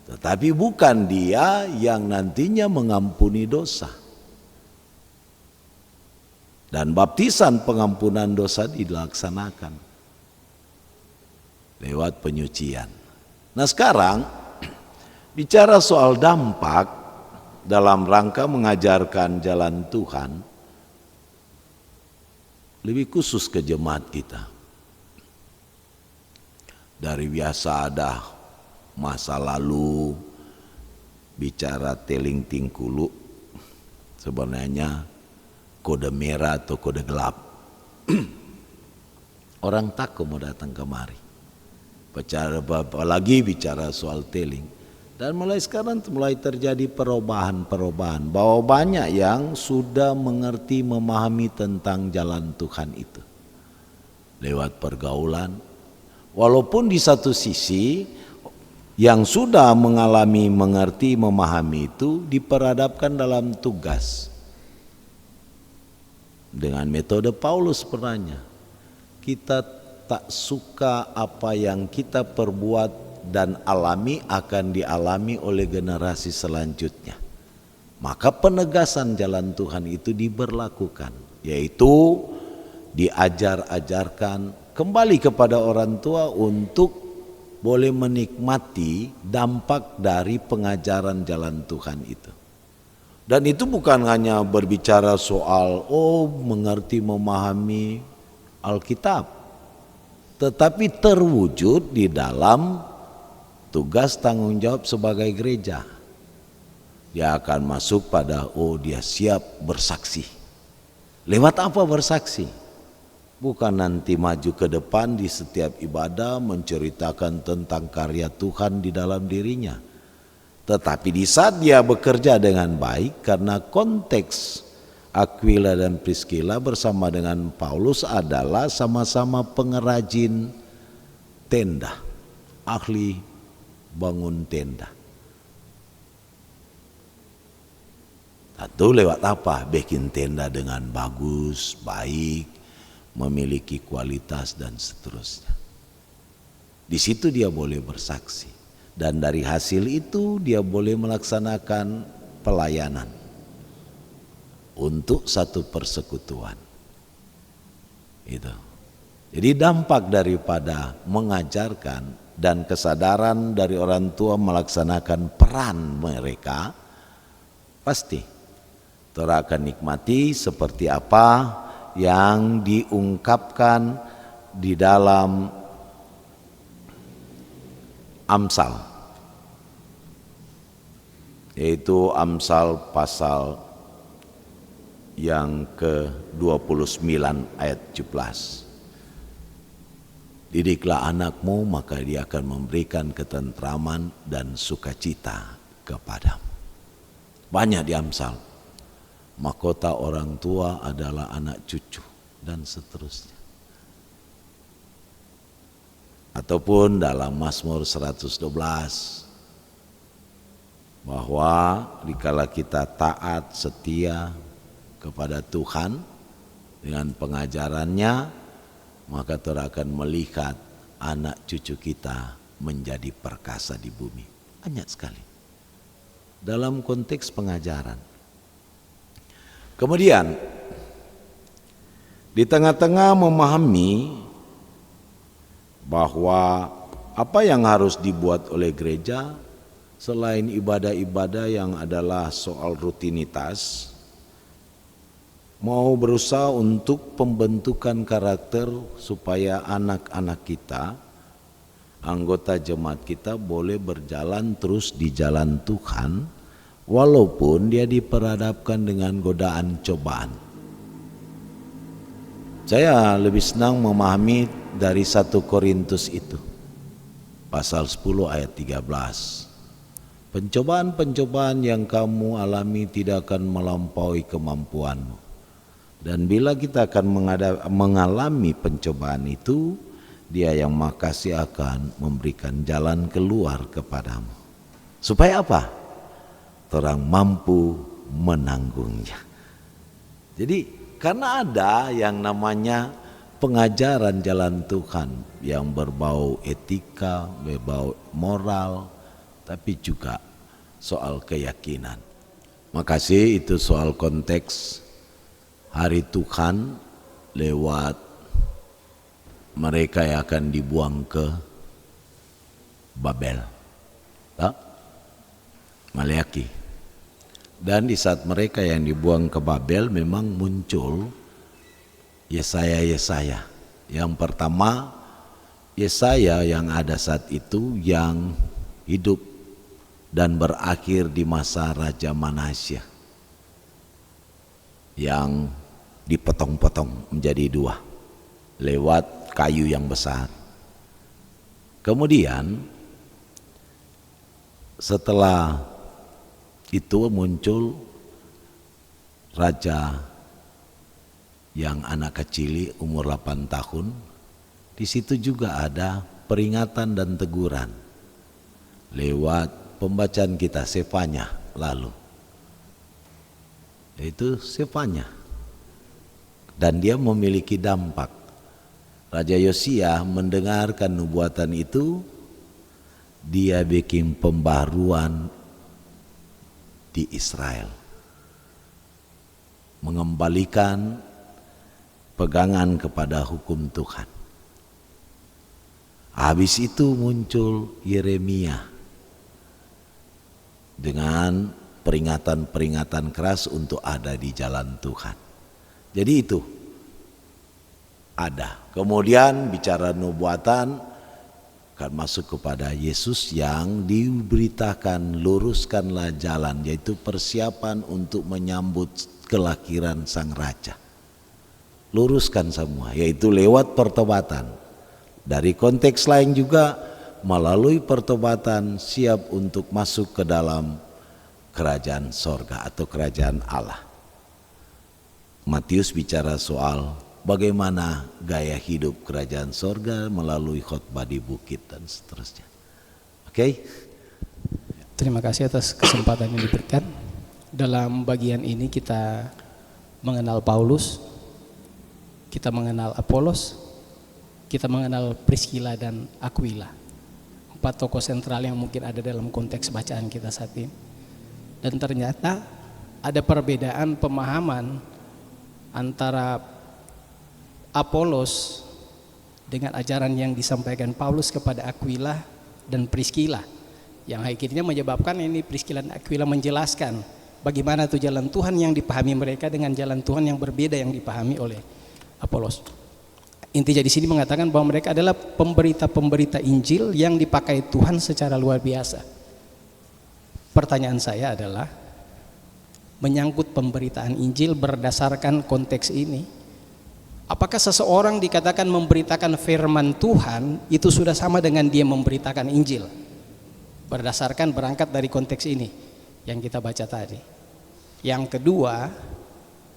tetapi bukan dia yang nantinya mengampuni dosa. Dan baptisan pengampunan dosa dilaksanakan lewat penyucian. Nah sekarang bicara soal dampak dalam rangka mengajarkan jalan Tuhan, lebih khusus ke jemaat kita. Dari biasa ada masa lalu bicara teling tingkulu, sebenarnya kode merah atau kode gelap. Orang takut mau datang kemari. Apalagi bicara soal teling. Dan mulai sekarang mulai terjadi perubahan bahwa banyak yang sudah mengerti, memahami tentang jalan Tuhan itu lewat pergaulan. Walaupun di satu sisi yang sudah mengalami, mengerti, memahami itu diperadabkan dalam tugas dengan metode Paulus sebenarnya. Kita tak suka apa yang kita perbuat dan alami akan dialami oleh generasi selanjutnya. Maka penegasan jalan Tuhan itu diberlakukan, yaitu diajar-ajarkan kembali kepada orang tua untuk boleh menikmati dampak dari pengajaran jalan Tuhan itu. Dan itu bukan hanya berbicara soal mengerti memahami Alkitab, tetapi terwujud di dalam tugas tanggung jawab sebagai gereja. Dia akan masuk pada dia siap bersaksi. Lewat apa bersaksi? Bukan nanti maju ke depan di setiap ibadah menceritakan tentang karya Tuhan di dalam dirinya. Tetapi di saat dia bekerja dengan baik, karena konteks Aquila dan Priscilla bersama dengan Paulus adalah sama-sama pengrajin tenda, ahli bangun tenda. Atau lewat apa? Bikin tenda dengan bagus, baik, memiliki kualitas dan seterusnya. Di situ dia boleh bersaksi. Dan dari hasil itu dia boleh melaksanakan pelayanan untuk satu persekutuan. Itu. Jadi dampak daripada mengajarkan dan kesadaran dari orang tua melaksanakan peran mereka, pasti kita akan nikmati seperti apa yang diungkapkan di dalam Amsal, yaitu Amsal pasal yang ke-29 ayat 17. Didiklah anakmu, maka dia akan memberikan ketentraman dan sukacita kepadamu. Banyak di Amsal. Mahkota orang tua adalah anak cucu dan seterusnya. Ataupun dalam Mazmur 112, bahwa dikala kita taat setia kepada Tuhan dengan pengajarannya, maka kita akan melihat anak cucu kita menjadi perkasa di bumi. Banyak sekali dalam konteks pengajaran. Kemudian di tengah-tengah memahami bahwa apa yang harus dibuat oleh gereja selain ibadah-ibadah yang adalah soal rutinitas, mau berusaha untuk pembentukan karakter supaya anak-anak kita, anggota jemaat kita boleh berjalan terus di jalan Tuhan walaupun dia diperhadapkan dengan godaan cobaan. Saya lebih senang memahami dari 1 Korintus itu, pasal 10 ayat 13. Pencobaan-pencobaan yang kamu alami tidak akan melampaui kemampuanmu. Dan bila kita akan mengalami pencobaan itu, Dia yang makasih akan memberikan jalan keluar kepadamu. Supaya apa? Orang mampu menanggungnya. Jadi karena ada yang namanya pengajaran jalan Tuhan yang berbau etika, berbau moral, tapi juga soal keyakinan. Makasih itu soal konteks hari Tuhan lewat mereka yang akan dibuang ke Babel, Maleaki. Dan di saat mereka yang dibuang ke Babel memang muncul Yesaya. Yang pertama Yesaya yang ada saat itu yang hidup dan berakhir di masa Raja Manasya yang dipotong-potong menjadi 2 lewat kayu yang besar. Kemudian setelah itu muncul raja yang anak kecil umur 8 tahun. Di situ juga ada peringatan dan teguran lewat pembacaan kita Sefanya lalu. Itu Sefanya. Dan dia memiliki dampak. Raja Yosia mendengarkan nubuatan itu, dia bikin pembaruan di Israel, mengembalikan pegangan kepada hukum Tuhan. Habis itu muncul Yeremia dengan peringatan-peringatan keras untuk ada di jalan Tuhan. Jadi itu ada. Kemudian bicara nubuatan akan masuk kepada Yesus yang diberitakan luruskanlah jalan, yaitu persiapan untuk menyambut kelahiran Sang Raja. Luruskan semua, yaitu lewat pertobatan. Dari konteks lain juga melalui pertobatan siap untuk masuk ke dalam kerajaan sorga atau kerajaan Allah. Matius bicara soal bagaimana gaya hidup kerajaan sorga melalui khotbah di bukit dan seterusnya. Oke? Terima kasih atas kesempatan yang diberikan. Dalam bagian ini kita mengenal Paulus, kita mengenal Apolos, kita mengenal Priscilla dan Aquila. 4 tokoh sentral yang mungkin ada dalam konteks bacaan kita saat ini. Dan ternyata ada perbedaan pemahaman antara Apolos dengan ajaran yang disampaikan Paulus kepada Aquila dan Priscilla, yang akhirnya menyebabkan ini Priscilla dan Aquila menjelaskan bagaimana tuh jalan Tuhan yang dipahami mereka dengan jalan Tuhan yang berbeda yang dipahami oleh Apolos. Intinya di sini mengatakan bahwa mereka adalah pemberita-pemberita Injil yang dipakai Tuhan secara luar biasa. Pertanyaan saya adalah menyangkut pemberitaan Injil berdasarkan konteks ini, apakah seseorang dikatakan memberitakan firman Tuhan itu sudah sama dengan dia memberitakan Injil? Berdasarkan berangkat dari konteks ini yang kita baca tadi. Yang kedua,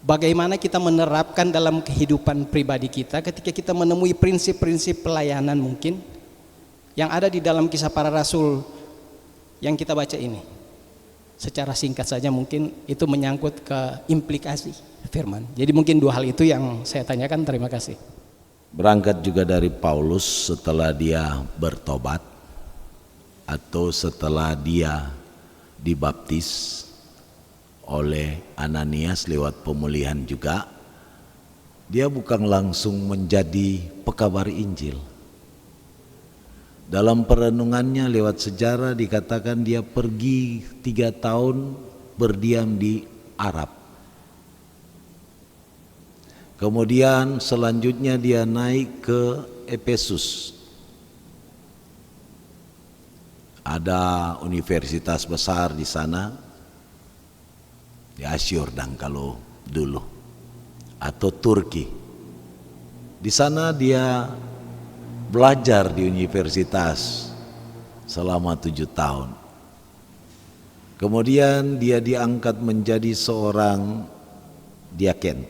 bagaimana kita menerapkan dalam kehidupan pribadi kita ketika kita menemui prinsip-prinsip pelayanan mungkin yang ada di dalam Kisah Para Rasul yang kita baca ini. Secara singkat saja mungkin itu menyangkut ke implikasi firman. Jadi mungkin 2 hal itu yang saya tanyakan. Terima kasih. Berangkat juga dari Paulus setelah dia bertobat atau setelah dia dibaptis oleh Ananias lewat pemulihan juga, dia bukan langsung menjadi pekabar Injil. Dalam perenungannya lewat sejarah dikatakan dia pergi 3 tahun berdiam di Arab. Kemudian selanjutnya dia naik ke Efesus. Ada universitas besar di sana, di Asyurdan kalau dulu, atau Turki. Di sana dia belajar di universitas selama 7 tahun. Kemudian dia diangkat menjadi seorang diaken,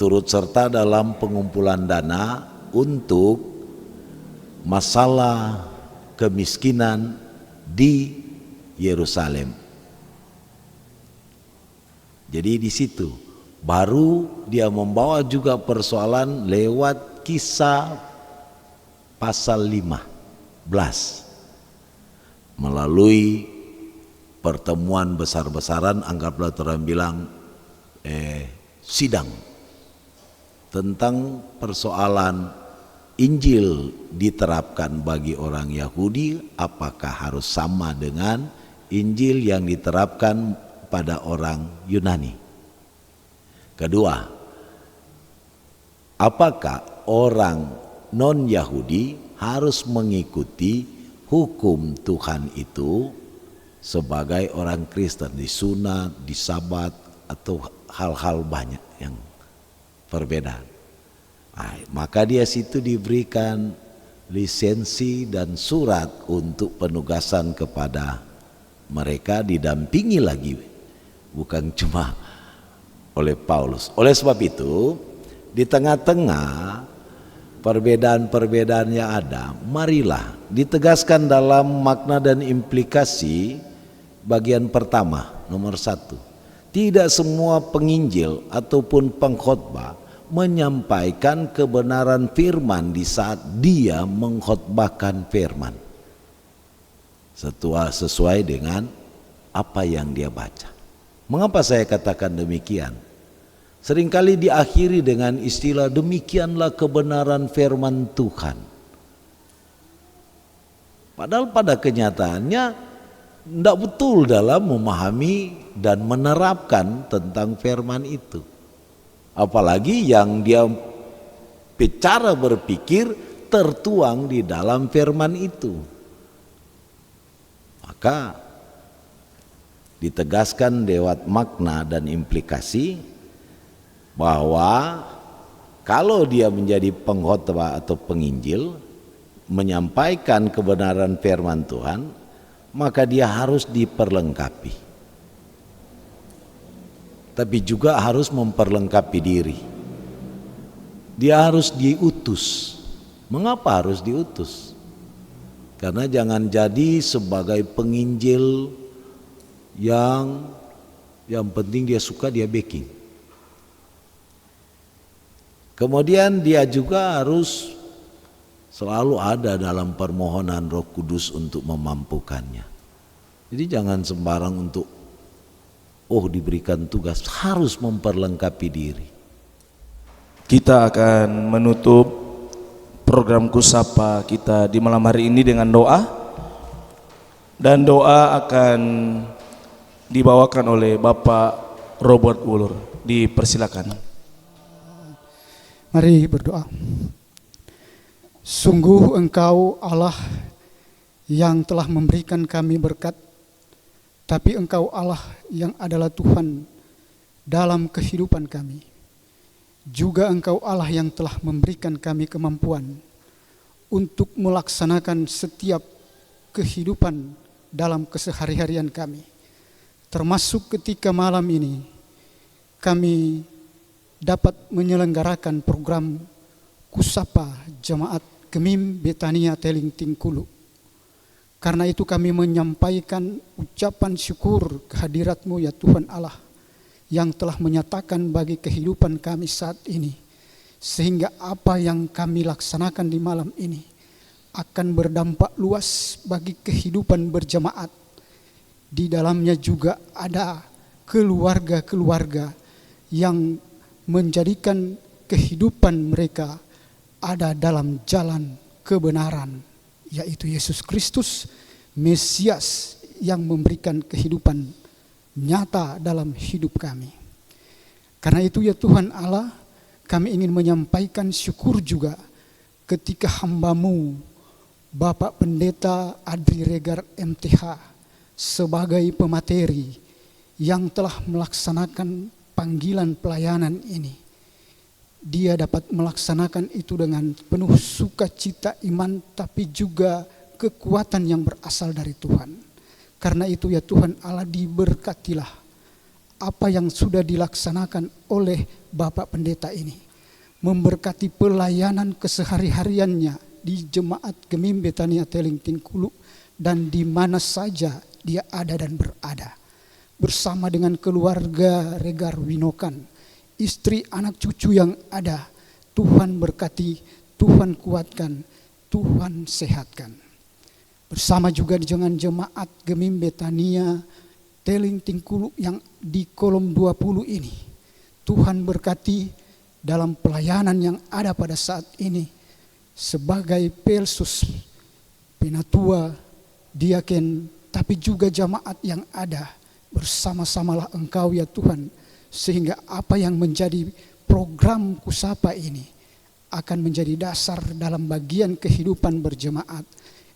turut serta dalam pengumpulan dana untuk masalah kemiskinan di Yerusalem. Jadi di situ baru dia membawa juga persoalan lewat Kisah pasal 15 melalui pertemuan besar-besaran, anggaplah orang bilang sidang tentang persoalan Injil diterapkan bagi orang Yahudi, apakah harus sama dengan Injil yang diterapkan pada orang Yunani. Kedua, apakah orang non-Yahudi harus mengikuti hukum Tuhan itu sebagai orang Kristen, disunat, disabat, atau hal-hal banyak yang perbedaan. Nah, maka dia situ diberikan lisensi dan surat untuk penugasan kepada mereka, didampingi lagi, bukan cuma oleh Paulus. Oleh sebab itu, di tengah-tengah perbedaan-perbedaan yang ada, marilah ditegaskan dalam makna dan implikasi bagian pertama, nomor 1. Tidak semua penginjil ataupun pengkhotbah menyampaikan kebenaran firman di saat dia mengkhotbahkan firman sesuai dengan apa yang dia baca. Mengapa saya katakan demikian? Seringkali diakhiri dengan istilah demikianlah kebenaran firman Tuhan. Padahal pada kenyataannya tidak betul dalam memahami dan menerapkan tentang firman itu. Apalagi yang dia cara berpikir tertuang di dalam firman itu. Maka ditegaskan lewat makna dan implikasi bahwa kalau dia menjadi pengkhotbah atau penginjil, menyampaikan kebenaran firman Tuhan, maka dia harus diperlengkapi. Tapi juga harus memperlengkapi diri. Dia harus diutus. Mengapa harus diutus? Karena jangan jadi sebagai penginjil yang penting dia suka, dia backing. Kemudian dia juga harus selalu ada dalam permohonan Roh Kudus untuk memampukannya. Jadi jangan sembarang untuk diberikan tugas, harus memperlengkapi diri. Kita akan menutup program Kusapa kita di malam hari ini dengan doa, dan doa akan dibawakan oleh Bapak Robert Wulur. Dipersilakan. Mari berdoa. Sungguh Engkau Allah yang telah memberikan kami berkat, tapi Engkau Allah yang adalah Tuhan dalam kehidupan kami. Juga Engkau Allah yang telah memberikan kami kemampuan untuk melaksanakan setiap kehidupan dalam kesehari-harian kami. Termasuk ketika malam ini kami dapat menyelenggarakan program Kusapa Jemaat Gemim Betania Teling Tingkulu. Karena itu kami menyampaikan ucapan syukur kehadirat-Mu ya Tuhan Allah, yang telah menyatakan bagi kehidupan kami saat ini, sehingga apa yang kami laksanakan di malam ini akan berdampak luas bagi kehidupan berjemaat. Di dalamnya juga ada keluarga-keluarga yang menjadikan kehidupan mereka ada dalam jalan kebenaran, yaitu Yesus Kristus, Mesias yang memberikan kehidupan nyata dalam hidup kami. Karena itu ya Tuhan Allah, kami ingin menyampaikan syukur juga ketika hamba-Mu Bapak Pendeta Adri Regar MTH sebagai pemateri yang telah melaksanakan panggilan pelayanan ini. Dia dapat melaksanakan itu dengan penuh sukacita iman, tapi juga kekuatan yang berasal dari Tuhan. Karena itu ya Tuhan Allah, diberkatilah apa yang sudah dilaksanakan oleh Bapak Pendeta ini. Memberkati pelayanan kesehari-hariannya di Jemaat Gemim Betania Teling Tingkulu dan di mana saja dia ada dan berada. Bersama dengan keluarga Regar Winokan, istri, anak cucu yang ada, Tuhan berkati, Tuhan kuatkan, Tuhan sehatkan. Bersama juga dengan Jemaat Gemim Betania Teling Tingkulu yang di kolom 20 ini, Tuhan berkati dalam pelayanan yang ada pada saat ini sebagai pelsus, penatua, diaken, tapi juga jemaat yang ada. Bersama-samalah Engkau ya Tuhan, sehingga apa yang menjadi program Kusapa ini akan menjadi dasar dalam bagian kehidupan berjemaat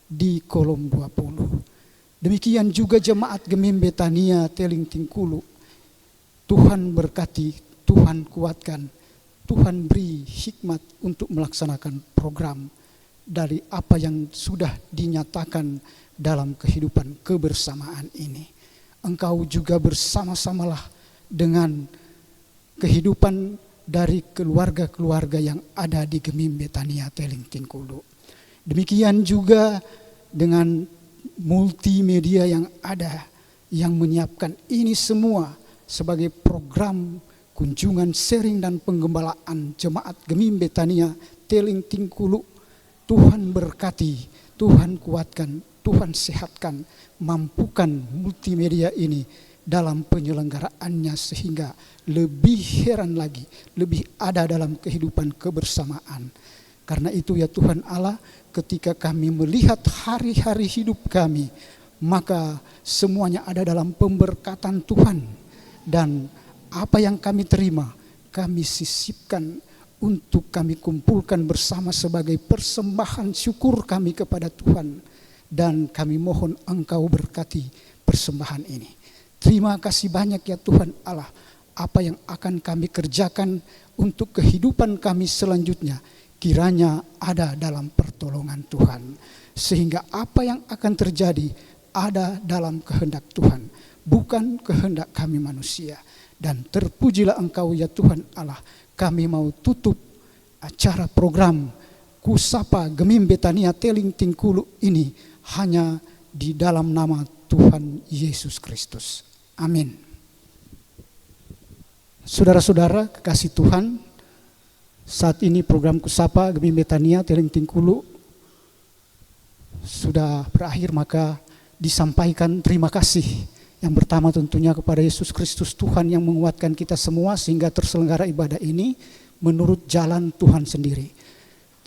di kolom 20. Demikian juga Jemaat Gemim Betania Teling Tingkulu. Tuhan berkati, Tuhan kuatkan, Tuhan beri hikmat untuk melaksanakan program dari apa yang sudah dinyatakan dalam kehidupan kebersamaan ini. Engkau juga bersama-samalah dengan kehidupan dari keluarga-keluarga yang ada di Gemim Betania Teling Tingkulu. Demikian juga dengan multimedia yang ada, yang menyiapkan ini semua sebagai program kunjungan sharing dan penggembalaan Jemaat Gemim Betania Teling Tingkulu. Tuhan berkati, Tuhan kuatkan, Tuhan sehatkan, mampukan multimedia ini dalam penyelenggaraannya sehingga lebih heran lagi, lebih ada dalam kehidupan kebersamaan. Karena itu ya Tuhan Allah, ketika kami melihat hari-hari hidup kami, maka semuanya ada dalam pemberkatan Tuhan. Dan apa yang kami terima, kami sisipkan untuk kami kumpulkan bersama sebagai persembahan syukur kami kepada Tuhan. Dan kami mohon Engkau berkati persembahan ini. Terima kasih banyak ya Tuhan Allah, apa yang akan kami kerjakan untuk kehidupan kami selanjutnya, kiranya ada dalam pertolongan Tuhan. Sehingga apa yang akan terjadi ada dalam kehendak Tuhan, bukan kehendak kami manusia. Dan terpujilah Engkau ya Tuhan Allah. Kami mau tutup acara program Kusapa Gemim Betania Teling Tingkulu ini hanya di dalam nama Tuhan Yesus Kristus. Amin. Saudara-saudara kekasih Tuhan, saat ini program Kusapa Gemim Betania Teling Tingkulu sudah berakhir, maka disampaikan terima kasih. Yang pertama tentunya kepada Yesus Kristus Tuhan yang menguatkan kita semua sehingga terselenggara ibadah ini menurut jalan Tuhan sendiri.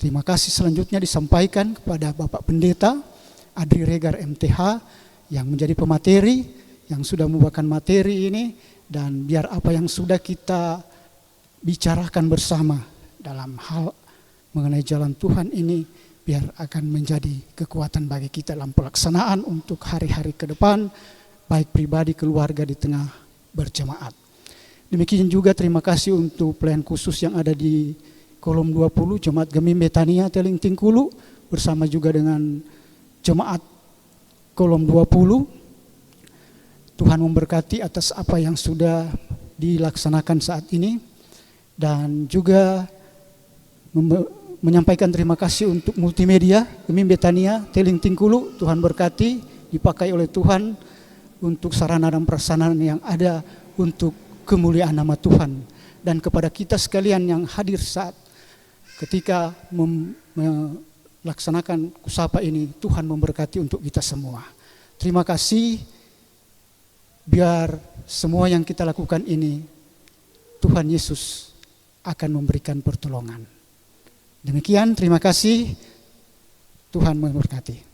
Terima kasih selanjutnya disampaikan kepada Bapak Pendeta Adri Regar MTH yang menjadi pemateri, yang sudah membawakan materi ini, dan biar apa yang sudah kita bicarakan bersama dalam hal mengenai jalan Tuhan ini, biar akan menjadi kekuatan bagi kita dalam pelaksanaan untuk hari-hari ke depan, baik pribadi, keluarga, di tengah berjemaat. Demikian juga terima kasih untuk pelayan khusus yang ada di kolom 20, Jemaat Gemim Betania Teling Tingkulu, bersama juga dengan Jemaat kolom 20. Tuhan memberkati atas apa yang sudah dilaksanakan saat ini, dan juga menyampaikan terima kasih untuk multimedia Gemim Betania Teling Tingkulu. Tuhan berkati, dipakai oleh Tuhan untuk sarana dan prasarana yang ada untuk kemuliaan nama Tuhan. Dan kepada kita sekalian yang hadir saat ketika melaksanakan Kusapa ini, Tuhan memberkati untuk kita semua. Terima kasih. Biar semua yang kita lakukan ini, Tuhan Yesus akan memberikan pertolongan. Demikian, terima kasih. Tuhan memberkati.